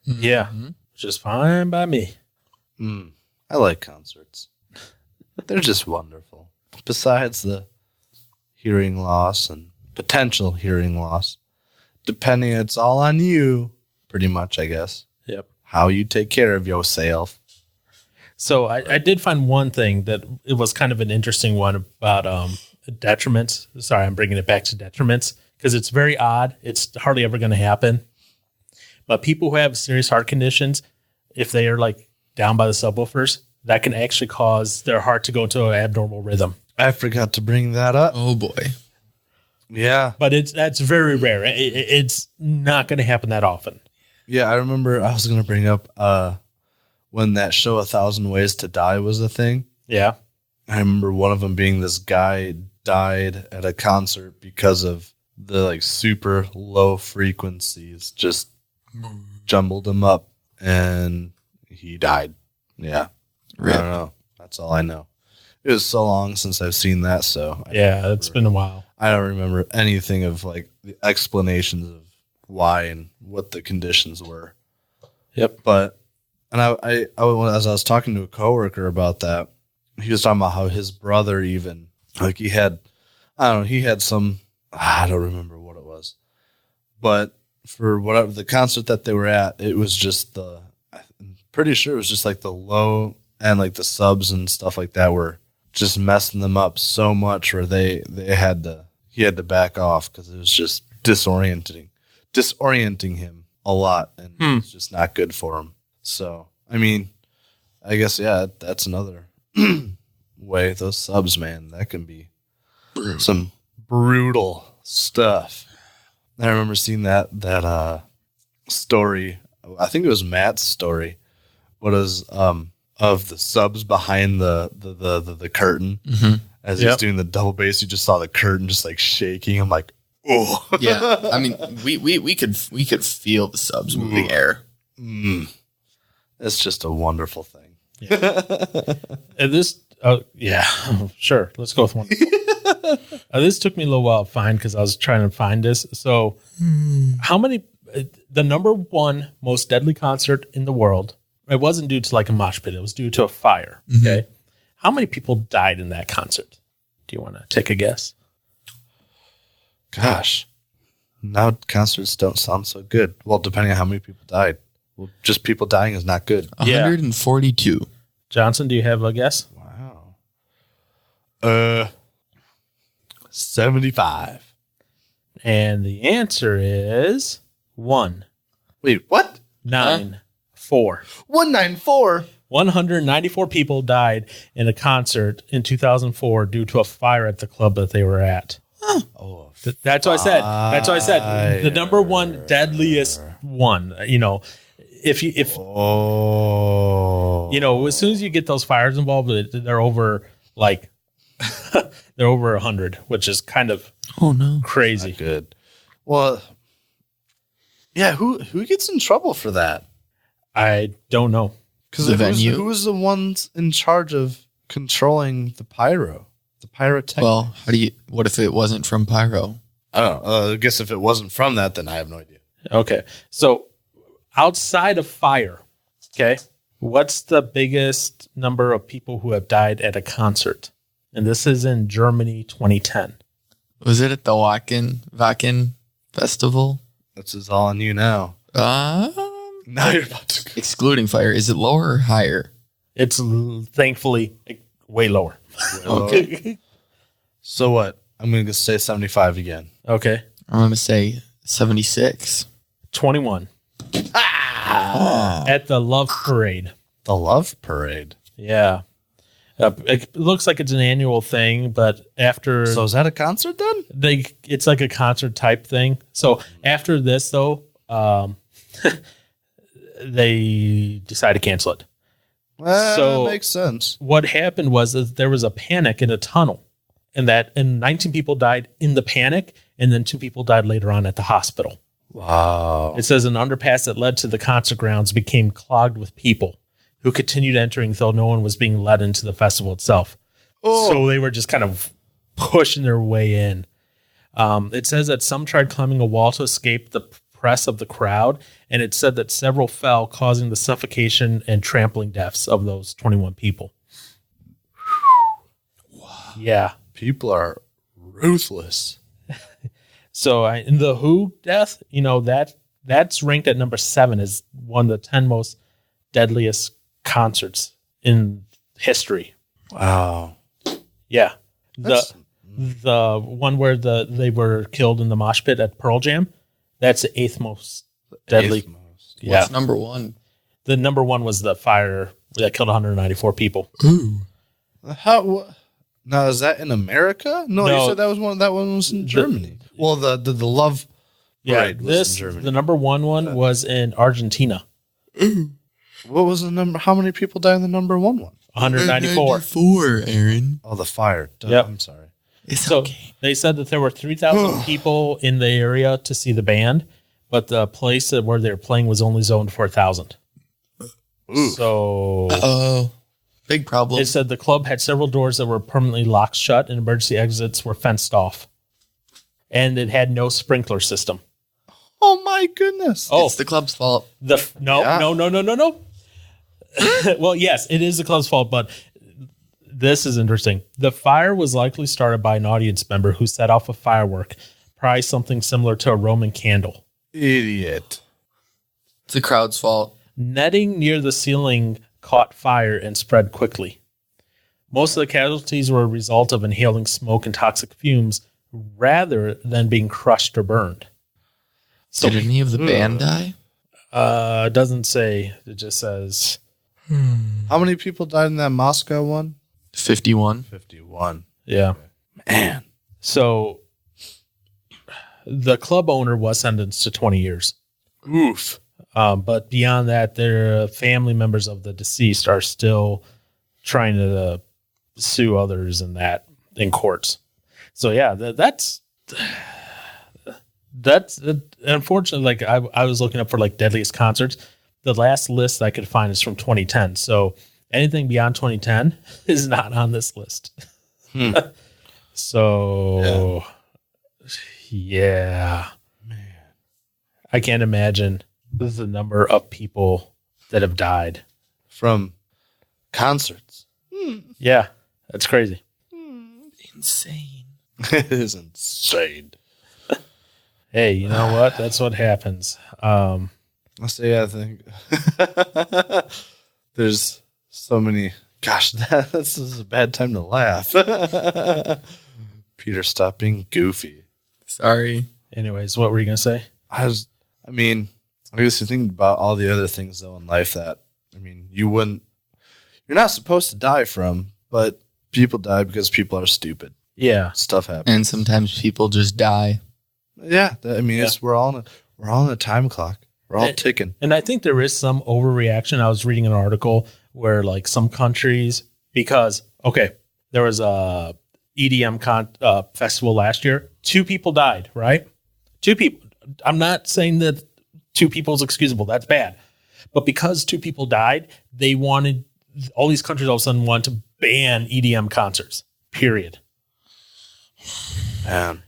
Yeah, which is fine by me. I like concerts. They're just wonderful. Besides the hearing loss and potential hearing loss, depending, it's all on you, pretty much, I guess. Yep. How you take care of yourself. So I did find one thing that it was kind of an interesting one about detriments. Sorry, I'm bringing it back to detriments because it's very odd. It's hardly ever going to happen. But people who have serious heart conditions, if they are like down by the subwoofers, that can actually cause their heart to go into an abnormal rhythm. I forgot to bring that up. Oh boy. Yeah. But that's very rare. It's not going to happen that often. Yeah, I remember I was going to bring up when that show 1,000 Ways to Die was a thing. Yeah. I remember one of them being this guy died at a concert because of the like super low frequencies just jumbled him up and he died. Yeah. Rip. I don't know. That's all I know. It was so long since I've seen that, so it's been a while. I don't remember anything of like the explanations of why and what the conditions were. Yep. But and I as I was talking to a coworker about that, he was talking about how his brother even like he had some I don't remember what it was, but for whatever the concert that they were at, it was just I'm pretty sure it was just like the low and like the subs and stuff like that were just messing them up so much where he had to back off because it was just disorienting him a lot and it's just not good for him. So I mean, I guess that's another way. Those subs, man, that can be some brutal stuff. I remember seeing that story. I think it was Matt's story. What is of the subs behind the curtain as he's doing the double bass? You just saw the curtain just like shaking. I'm like, oh yeah. I mean, we could feel the subs moving air. It's just a wonderful thing. Yeah. And this Oh, yeah. Sure. Let's go with one. This took me a little while to find because I was trying to find this. So, how many, the number one most deadly concert in the world, it wasn't due to like a mosh pit, it was due to a fire. Okay. How many people died in that concert? Do you want to take a guess? Gosh. Now concerts don't sound so good. Well, depending on how many people died. Well, just people dying is not good. 142. Johnson, do you have a guess? Wow. 75. And the answer is 1, Wait, what? 9, 4. 194. 194 people died in a concert in 2004 due to a fire at the club that they were at. Oh, That's what I said. That's what I said. The number one deadliest one. You know, if you know, as soon as you get those fires involved, they're over like they're over 100, which is kind of crazy. not good. Well, yeah. Who gets in trouble for that? I don't know. Because The venue? who was the ones in charge of controlling the pyrotechnics? Well, what if it wasn't from pyro? I don't know. I guess if it wasn't from that, then I have no idea. Okay, so outside of fire, okay, what's the biggest number of people who have died at a concert? And this is in Germany, 2010. Was it at the Wacken Festival? This is all on you now. Now you're about to. Excluding fire. Is it lower or higher? It's thankfully way lower. Okay. So what? I'm going to say 75 again. Okay, I'm going to say 76. 21. At the Love Parade. The Love Parade. Yeah. It looks like it's an annual thing, but after So is that a concert then? it's like a concert type thing. So after this, though, they decided to cancel it. So- makes sense. What happened was that there was a panic in a tunnel, and 19 people died in the panic, and then 2 people died later on at the hospital. Wow. It says an underpass that led to the concert grounds became clogged with people who continued entering, though no one was being let into the festival itself. So they were just kind of pushing their way in. It says that some tried climbing a wall to escape the press of the crowd, and it said that several fell, causing the suffocation and trampling deaths of those 21 people. Wow. Yeah. People are ruthless. So in the Who death, you know, that's ranked at number 7 as one of the 10 most deadliest concerts in history. Wow. Yeah. That's- The one where they were killed in the mosh pit at Pearl Jam, that's the 8th most deadly. Eighth most. Yeah. What's number 1? The number 1 was the fire that killed 194 people. Now is that in America? No, No. you said that one was in Germany. Well, the Love Parade was in Germany. The number 1 was in Argentina. What was the number? How many people died in the number 1 one? 194. Aaron. Oh, the fire. Duh, Yep. I'm sorry. It's So okay. they said that there were 3,000 people in the area to see the band, but the place where they were playing was only zoned for 1,000. So Oh, big problem. it said the club had several doors that were permanently locked shut and emergency exits were fenced off. And it had no sprinkler system. Oh my goodness. Oh, It's the club's fault. no. Well, yes, it is the club's fault, but this is interesting. The fire was likely started by an audience member who set off a firework, probably something similar to a Roman candle. Idiot. It's the crowd's fault. Netting near the ceiling caught fire and spread quickly. Most of the casualties were a result of inhaling smoke and toxic fumes rather than being crushed or burned. So, Did any of the band die? it doesn't say. It just says How many people died in that Moscow one? 51. 51. yeah. Man. So the club owner was sentenced to 20 years. Oof. But beyond that, their family members of the deceased are still trying to sue others in courts. So yeah, that's unfortunately. Like I was looking up for like deadliest concerts. The last list I could find is from 2010. So anything beyond 2010 is not on this list. So, yeah. Man. I can't imagine the number of people that have died from concerts. Yeah, that's crazy. Insane. It is insane. Hey, you know what? That's what happens. I say, I think there's so many. Gosh, this is a bad time to laugh. Peter, stop being goofy. Sorry. Anyways, what were you gonna say? I mean, I guess you think about all the other things though in life that, I mean, you're not supposed to die from, but people die because people are stupid. Yeah, Stuff happens. And sometimes people just die. Yeah, we're all on a time clock. We're all ticking. and I think there is some overreaction. I was reading an article where like some countries, because there was a EDM festival last year. 2 people died, right? 2 people. I'm not saying that 2 people is excusable. That's bad. But because 2 people died, they wanted, all these countries all of a sudden want to ban EDM concerts, period. Man,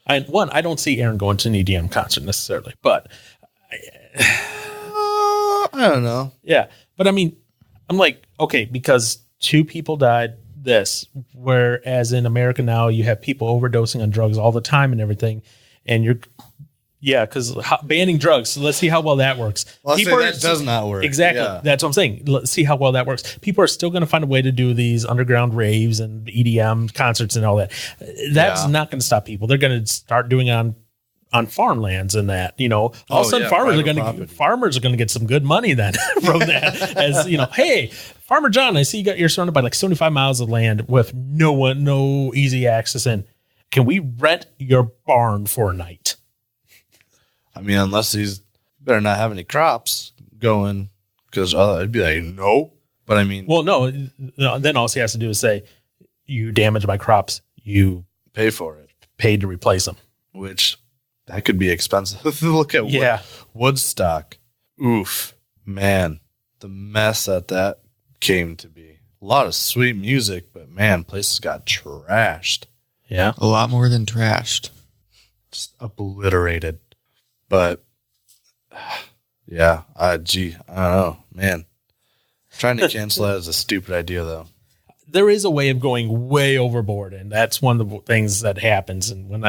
I don't see Aaron going to an EDM concert necessarily, but I don't know. yeah. But I mean, I'm like, okay, because 2 people died whereas in America now you have people overdosing on drugs all the time and everything. And because banning drugs. So let's see how well that works. Well, that does not work. Exactly. Yeah. That's what I'm saying. Let's see how well that works. People are still going to find a way to do these underground raves and EDM concerts and all that. That's not going to stop people. They're going to start doing on farmlands and that, all of a sudden farmers are going to get some good money then from that. As hey, Farmer John, I see you're surrounded by like 75 miles of land with no easy access in. Can we rent your barn for a night? I mean, unless he's better not have any crops going, because I'd be like, no. But I mean, well, no. Then all he has to do is say, "You damaged my crops. You pay for it. Paid to replace them." Which that could be expensive. Look at Woodstock. Oof, man, the mess that came to be. A lot of sweet music, but man, places got trashed. Yeah, a lot more than trashed. Just obliterated. But yeah, I don't know, man. Trying to cancel that is a stupid idea, though. There is a way of going way overboard, and that's one of the things that happens. And when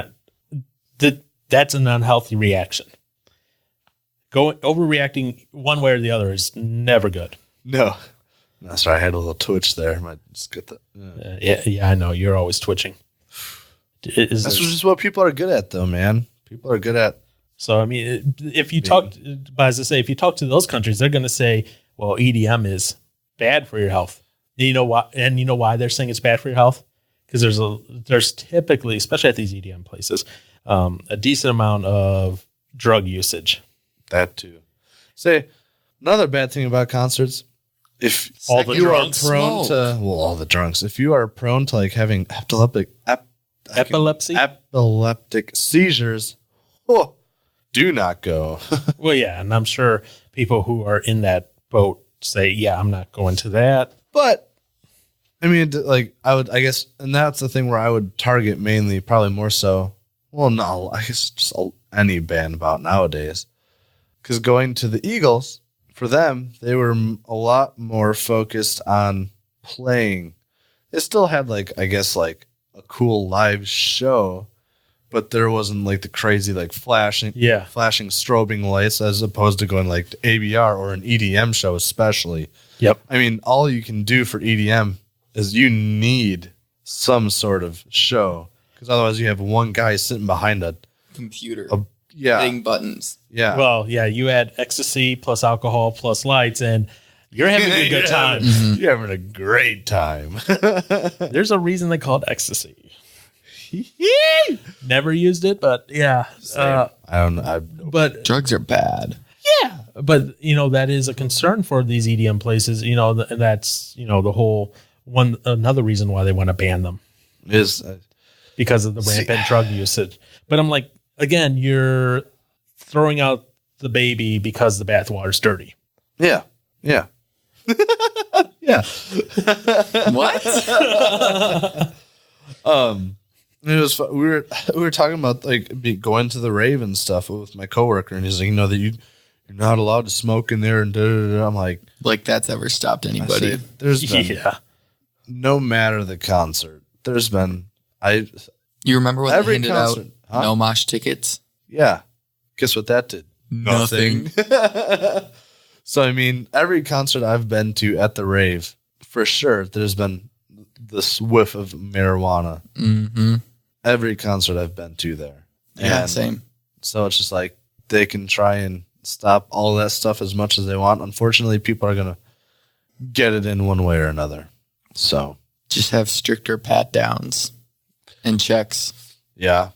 that's an unhealthy reaction. Overreacting one way or the other is never good. No, sorry, I had a little twitch there. Might just get that. Yeah, I know you're always twitching. That's just what people are good at, though, man. People are good at. So, I mean, if you talk to those countries, they're going to say, well, EDM is bad for your health. And you know why? And you know why they're saying it's bad for your health? Because there's typically, especially at these EDM places, a decent amount of drug usage. That too. Say, another bad thing about concerts, if all the drunks are prone to, all the drunks, if you are prone to like having epileptic seizures, do not go. Well, yeah, and I'm sure people who are in that boat say, yeah, I'm not going to that. But I mean, like I guess, and that's the thing where I would target mainly, probably more so. Well, no, I guess just any band about nowadays. Because going to the Eagles, for them, they were a lot more focused on playing. They still had like, I guess, like a cool live show, but there wasn't like the crazy like flashing strobing lights as opposed to going like to ABR or an EDM show especially. Yep. I mean, all you can do for EDM is you need some sort of show because otherwise you have one guy sitting behind a computer hitting buttons. Yeah. Well, yeah, you add ecstasy plus alcohol plus lights and you're having a good time. Mm-hmm. You're having a great time. There's a reason they call it ecstasy. Never used it, but yeah. I don't know. But drugs are bad. Yeah, but that is a concern for these EDM places. That's the whole another reason why they want to ban them is because of the rampant drug usage. But I'm like, again, you're throwing out the baby because the bathwater's dirty. Yeah. Yeah. What? It was we were talking about like going to the rave and stuff with my coworker, and he's like, that you're not allowed to smoke in there, and I'm like That's ever stopped anybody. There's been Yeah. no matter the concert. There's been You remember when every they handed concert, out no mosh tickets? Yeah. Guess what that did? Nothing. So I mean, every concert I've been to at the rave, for sure, there's been this whiff of marijuana. Mm-hmm. Every concert I've been to there. Yeah, And same. so it's just like they can try and stop all that stuff as much as they want. Unfortunately, people are going to get it in one way or another. So Just have stricter pat downs and checks. yeah,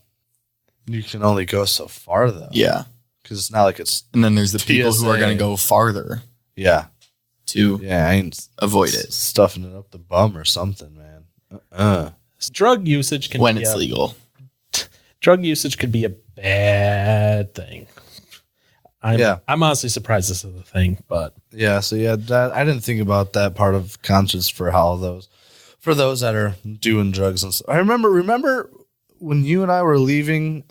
you can only go so far though. Yeah. Because it's not like it's And then there's the people who are TSA. going to go farther yeah. to Yeah, I ain't avoid it stuffing it up the bum or something, man. Drug usage can when be it's legal. Drug usage could be a bad thing. I'm honestly surprised this is a thing, but Yeah, so yeah, that I didn't think about that part of concerts for those that are doing drugs and stuff. I remember when you and I were leaving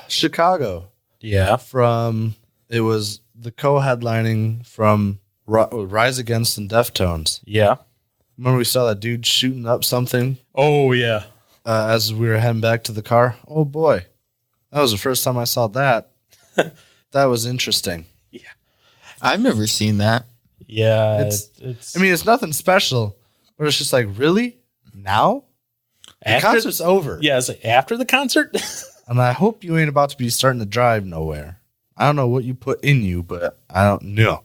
Chicago yeah. from it was the co-headlining from Rise Against and Deftones. Yeah. Remember we saw that dude shooting up something Oh, yeah. as we were heading back to the car? Oh boy. That was the first time I saw that. That was interesting. I've never seen that. Yeah. It's I mean, it's nothing special, but it's just like, really? Now? The concert's over. Yeah, it's like after the concert. And I hope you ain't about to be starting to drive nowhere. I don't know what you put in you, but I don't know.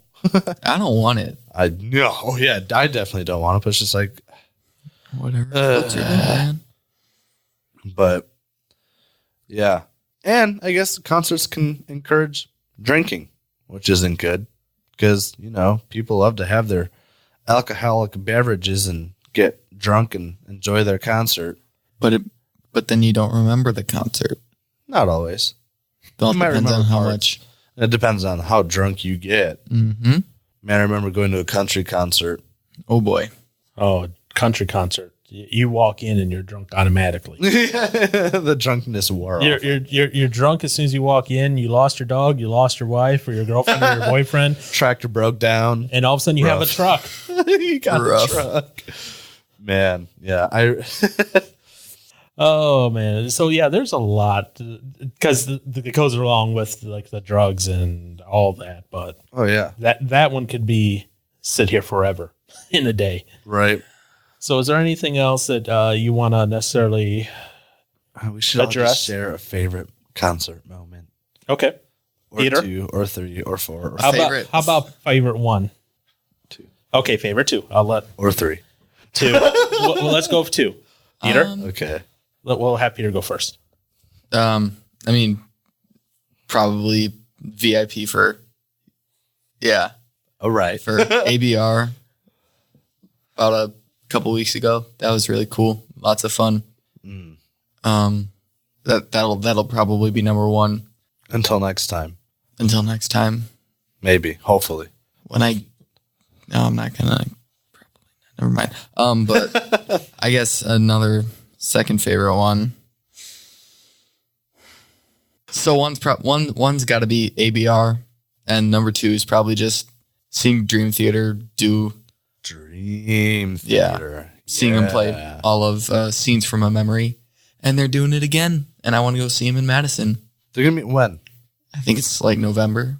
I don't want it. I know. Oh, yeah, I definitely don't want to, but it's just like, Whatever. What's your man? but yeah. And I guess concerts can encourage drinking, which isn't good because, people love to have their alcoholic beverages and get drunk and enjoy their concert. But then you don't remember the concert. Not always. It all You might depends on remember how parts. much. It depends on how drunk you get. Mm-hmm. Man, I remember going to a country concert. Oh boy. Oh, country concert. You walk in and you're drunk automatically. The drunkenness wore off. You're drunk as soon as you walk in. You lost your dog, you lost your wife or your girlfriend or your boyfriend, Tractor broke down. and all of a sudden you have a truck. You got Rough. a truck. Man, yeah. Oh man. So yeah, there's a lot because it goes along with like the drugs and all that, but Oh, yeah. that one could be sit here forever in a day. Right. So is there anything else that you want to necessarily We should all Address. just share a favorite concert moment. Okay. Or Peter? 2, or 3, or 4, or How Favorite. about favorite one? 2, Okay, favorite 2. I'll let or 3. 2. well, let's go with 2. Peter? Okay. We'll have Peter go first. I mean, probably VIP for All right. for ABR about a couple weeks ago. That was really cool. Lots of fun. That'll probably be number 1 Until next time. until next time. Maybe. Hopefully. No, I'm not gonna. Probably not. Never mind. But I guess another second favorite one. So one's got to be ABR, and number 2 is probably just seeing Dream Theater do Dream Theater. seeing them play all of Scenes from a Memory, and they're doing it again, and I want to go see them in Madison. They're going to be when? I think it's like November.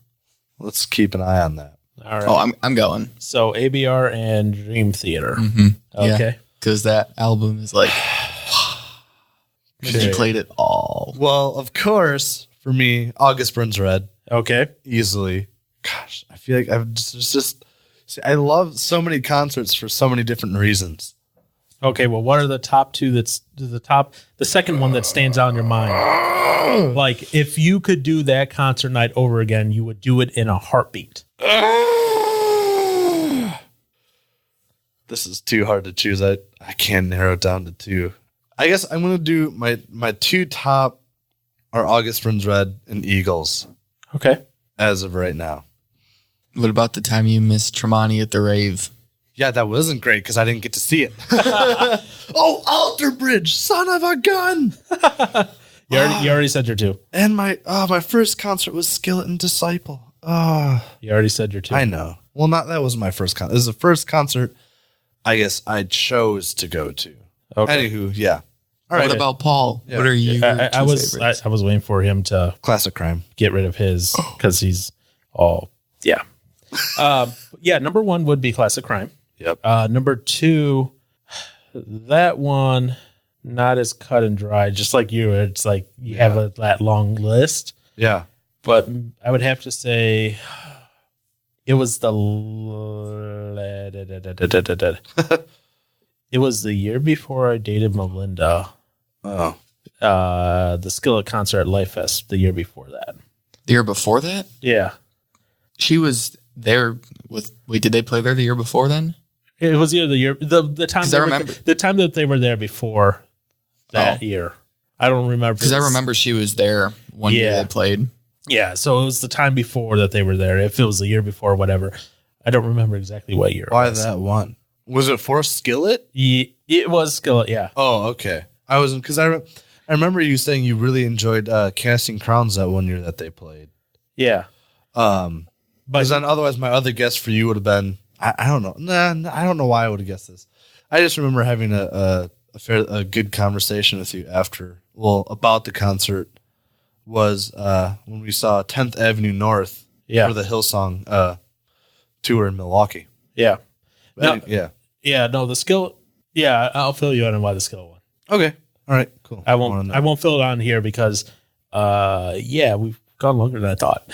Let's keep an eye on that. All right. Oh, I'm going. So ABR and Dream Theater. Okay. Because that album is like he played it all. Well, of course, for me, August Burns Red. Okay. Easily. Gosh, I feel like I've just see, I love so many concerts for so many different reasons. Okay. Well, what are the top 2 the second one that stands out in your mind? Like, if you could do that concert night over again, you would do it in a heartbeat. This is too hard to choose. I can't narrow it down to 2. I guess I'm going to do my 2 top are August Burns Red and Eagles Okay. as of right now. What about the time you missed Tremonti at the rave? Yeah, that wasn't great because I didn't get to see it. Oh, Alter Bridge, son of a gun! You already said your two. And my first concert was Skeleton Disciple. You already said your two. I know. Well, that wasn't my first concert. This is the first concert I guess I chose to go to. Okay. Anywho, yeah. All right. What about Paul? Yeah. What are you? I was waiting for him to Classic Crime. get rid of his because he's all yeah. Number one would be Classic Crime. Yep. Number two, that one not as cut and dry. Just like you, it's like you have that long list. Yeah. But I would have to say it was it was the year before I dated Melinda. Oh. The Skillet concert at Life Fest the year before that. The year before that? Yeah. She was there with. Wait, did they play there the year before then? It was the year the time I remember the time that they were there before that year. I don't remember because I remember she was there one year they played. Yeah, so it was the time before that they were there. If it was the year before, or whatever, I don't remember exactly what year. Why it was. that one? Was it for Skillet? It was Skillet. Yeah. Oh, okay. I wasn't because I remember you saying you really enjoyed Casting Crowns that one year that they played. Yeah. Because then otherwise my other guess for you would have been I don't know. I don't know why I would have guessed this. I just remember having a good conversation with you about the concert was when we saw 10th Avenue North for the Hillsong tour in Milwaukee. Yeah. No, yeah. No, the Skillet. Yeah, I'll fill you in on why the Skillet one. Okay. All right. Cool. I won't fill it on here because we've gone longer than I thought.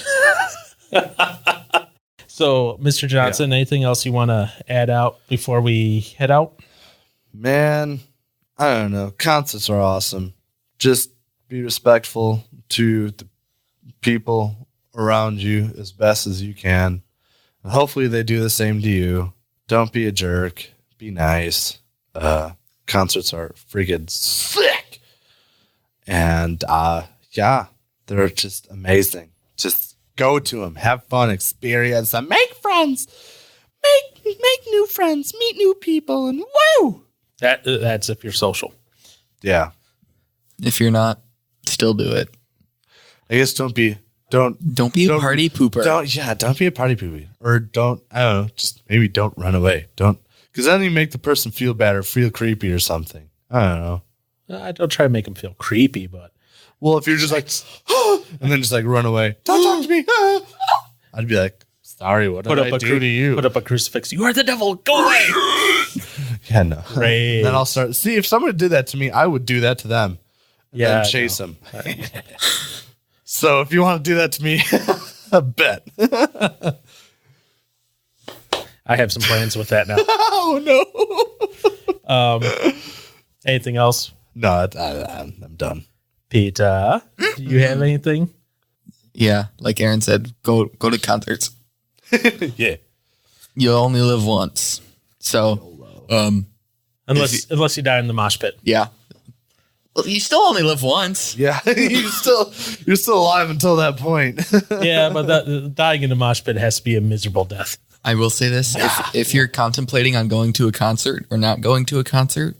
So, Mr. Johnson, anything else you want to add out before we head out? Man, I don't know. Concerts are awesome. Just be respectful to the people around you as best as you can. And hopefully they do the same to you. Don't be a jerk. Be nice. Concerts are freaking sick. And they're just amazing. Just go to them, have fun, experience them, make friends, make new friends, meet new people, and woo! That's if you're social. Yeah. If you're not, still do it. I guess don't be a party pooper. Don't be a party pooper. Or just maybe don't run away. Because then you make the person feel bad or feel creepy or something. I don't know. I don't try to make them feel creepy, but. Well, if you're just like, and then just like run away, don't talk to me. I'd be like, sorry, what did I do to you? Put up a crucifix. You are the devil. Go away. Yeah, no. Right. Then I'll start. See, if someone did that to me, I would do that to them. Yeah. And chase them. So if you want to do that to me, I bet. I have some plans with that now. Oh, no. Anything else? No, I'm done. Peter, do you have anything? Yeah, like Aaron said, go to concerts. Yeah. You'll only live once. So, unless you die in the mosh pit. Yeah. Well, you still only live once. Yeah, you're still alive until that point. Yeah, but dying in the mosh pit has to be a miserable death. I will say this: if you're contemplating on going to a concert or not going to a concert,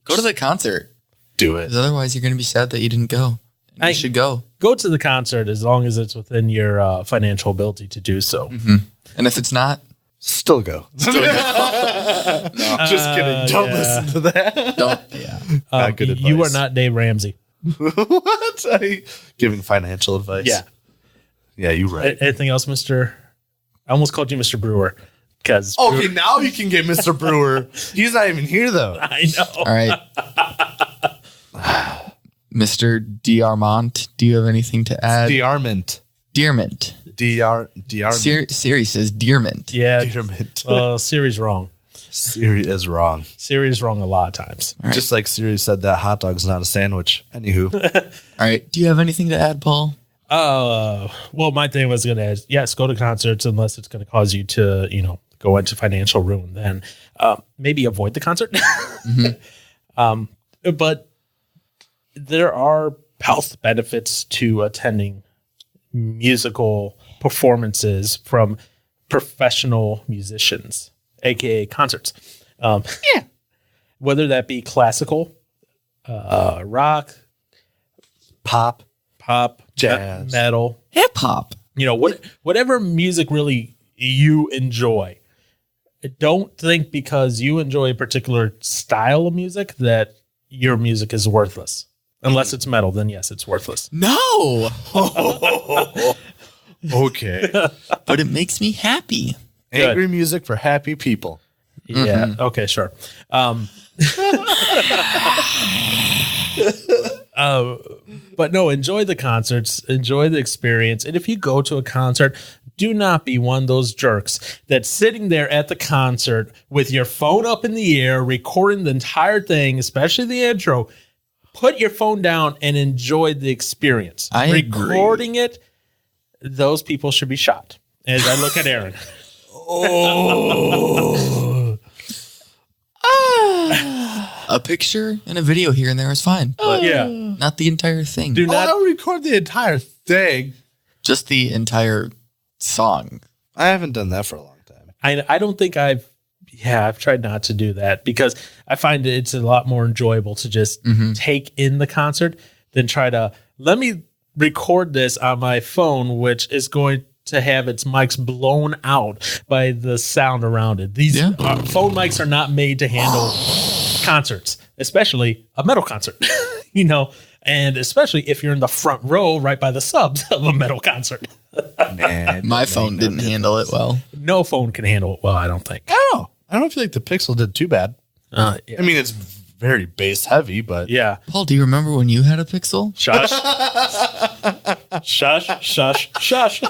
go to the concert. Do it. Because otherwise, you're going to be sad that you didn't go. You should go. Go to the concert as long as it's within your financial ability to do so. Mm-hmm. And if it's not, still go. Just kidding. Don't listen to that. Don't. Yeah. Good advice. You are not Dave Ramsey. What? Giving financial advice? Yeah. Yeah, you're right. Anything else, Mr.? I almost called you Mr. Brewer. Okay, now you can get Mr. Brewer. He's not even here, though. I know. All right. Mr. D'Armont, do you have anything to add? Dearment. Dearment. Dearment. Siri says Dearment. Yeah. Dearment. Siri's wrong. Siri is wrong. Siri's wrong a lot of times. Right. Just like Siri said that hot dog's not a sandwich. Anywho. All right. Do you have anything to add, Paul? Well, my thing was going to add, yes, go to concerts unless it's going to cause you to, go into financial ruin. Then maybe avoid the concert. Mm-hmm. But there are health benefits to attending musical performances from professional musicians, aka concerts. Whether that be classical, rock, Pop. jazz, metal, Hip hop. whatever music really you enjoy. Don't think because you enjoy a particular style of music that your music is worthless. Unless it's metal, then yes, it's worthless. No, Okay. but it makes me happy. Angry music for happy people. Yeah. Okay, sure. But no, enjoy the concerts, enjoy the experience. And if you go to a concert, do not be one of those jerks that's sitting there at the concert with your phone up in the air, recording the entire thing, especially the intro. Put your phone down and enjoy the experience. I agree. Recording it, those people should be shot. As I look at Aaron. A picture and a video here and there is fine, but Yeah. not the entire thing. Do not. I'll record the entire thing. Just the entire song. I haven't done that for a long time. I don't think I've tried not to do that because I find it's a lot more enjoyable to just take in the concert than try to let me record this on my phone, which is going to have its mics blown out by the sound around it. These phone mics are not made to handle concerts, especially a metal concert, and especially if you're in the front row right by the subs of a metal concert. My phone didn't handle it well. No phone can handle it well, I don't think. Oh, I don't feel like the Pixel did too bad. Yeah. I mean, it's very bass heavy, but Yeah. Paul, do you remember when you had a Pixel? Shush. Shush.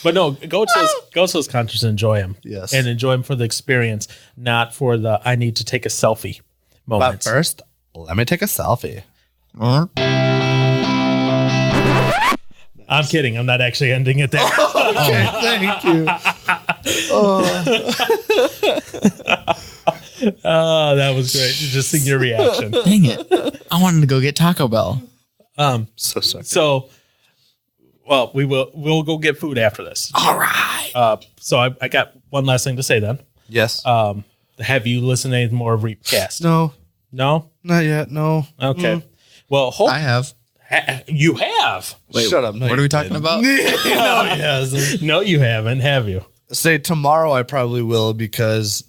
But no, go to those concerts and enjoy them. Yes. And enjoy them for the experience, not for the I need to take a selfie but moments. first, let me take a selfie. I'm kidding. I'm not actually ending it there. Okay, thank you. Oh, that was great. Just seeing your reaction. Dang it. I wanted to go get Taco Bell. So sorry. So, well, we'll go get food after this. All right. So I got one last thing to say then. Yes. Have you listened to any more of Reapcast? No, No? not yet. No. Okay. Well, I have. you have. Wait, Shut up. No, what you are we talking didn't. about? No, you haven't, have you? Say tomorrow I probably will because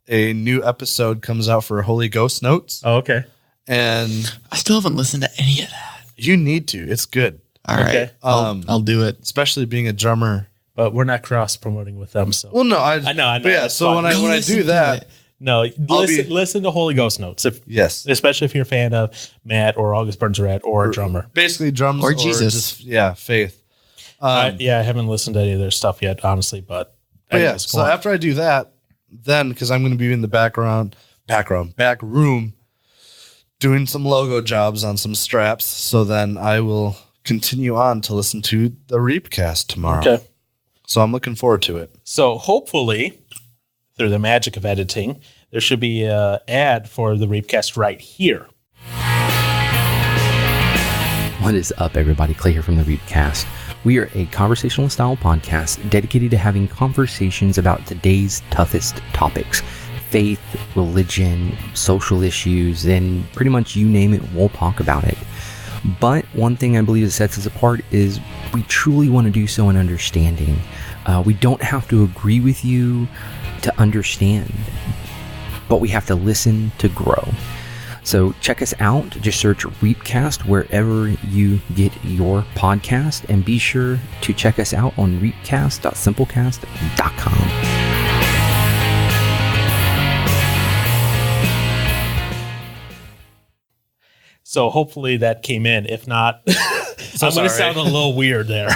a new episode comes out for Holy Ghost Notes. Oh, okay. And I still haven't listened to any of that. you need to. It's good. All right. Okay. I'll do it. Especially being a drummer. But we're not cross promoting with them, so Well, no, I know. But yeah, It's so fine. when I listen do to that, it. no. Listen to Holy Ghost Notes, yes. especially if you're a fan of Matt or August Burns-Rat or a drummer. Basically drums Or Jesus. Faith. I haven't listened to any of their stuff yet, honestly, but But yeah, just so go on. after I do that, then because I'm going to be in the back room doing some logo jobs on some straps, so then I will continue on to listen to the Reapcast tomorrow. Okay. So I'm looking forward to it. So hopefully, through the magic of editing, there should be an ad for the Reapcast right here. What is up, everybody? Clay here from the Reapcast. We are a conversational style podcast dedicated to having conversations about today's toughest topics. Faith, religion, social issues, and pretty much you name it, we'll talk about it. But one thing I believe that sets us apart is we truly want to do so in understanding. We don't have to agree with you to understand, but we have to listen to grow. So check us out. Just search Reapcast wherever you get your podcast, and be sure to check us out on reapcast.simplecast.com. So hopefully that came in. If not, I'm going to sound a little weird there.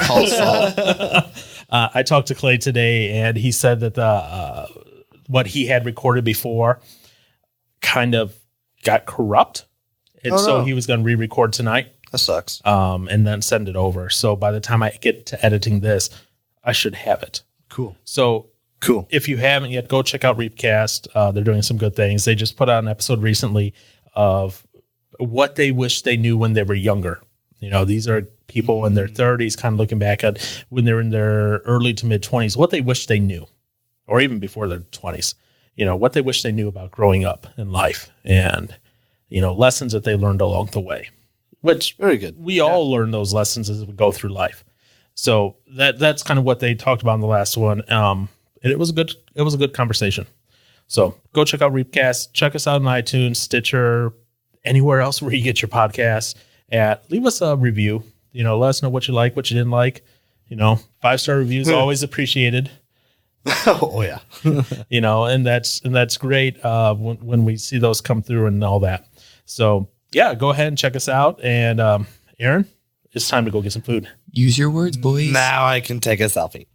I talked to Clay today, and he said that what he had recorded before kind of got corrupt. And so he was going to re-record tonight That sucks. and then send it over. So by the time I get to editing this, I should have it. Cool. So Cool. if you haven't yet, go check out Reapcast. They're doing some good things. They just put out an episode recently of what they wish they knew when they were younger. You know, these are people in their 30s, kind of looking back at when they're in their early to mid 20s, what they wish they knew, or even before their 20s, what they wish they knew about growing up in life, and, lessons that they learned along the way, which Very good. we all learn those lessons as we go through life. So that's kind of what they talked about in the last one. And it was a good conversation. So go check out Reapcast. Check us out on iTunes, Stitcher, anywhere else where you get your podcasts. Leave us a review. Let us know what you like, what you didn't like. 5-star reviews always appreciated. Oh yeah. And that's great when we see those come through and all that. So yeah, go ahead and check us out. And Aaron, it's time to go get some food. Use your words, boys. Now I can take a selfie.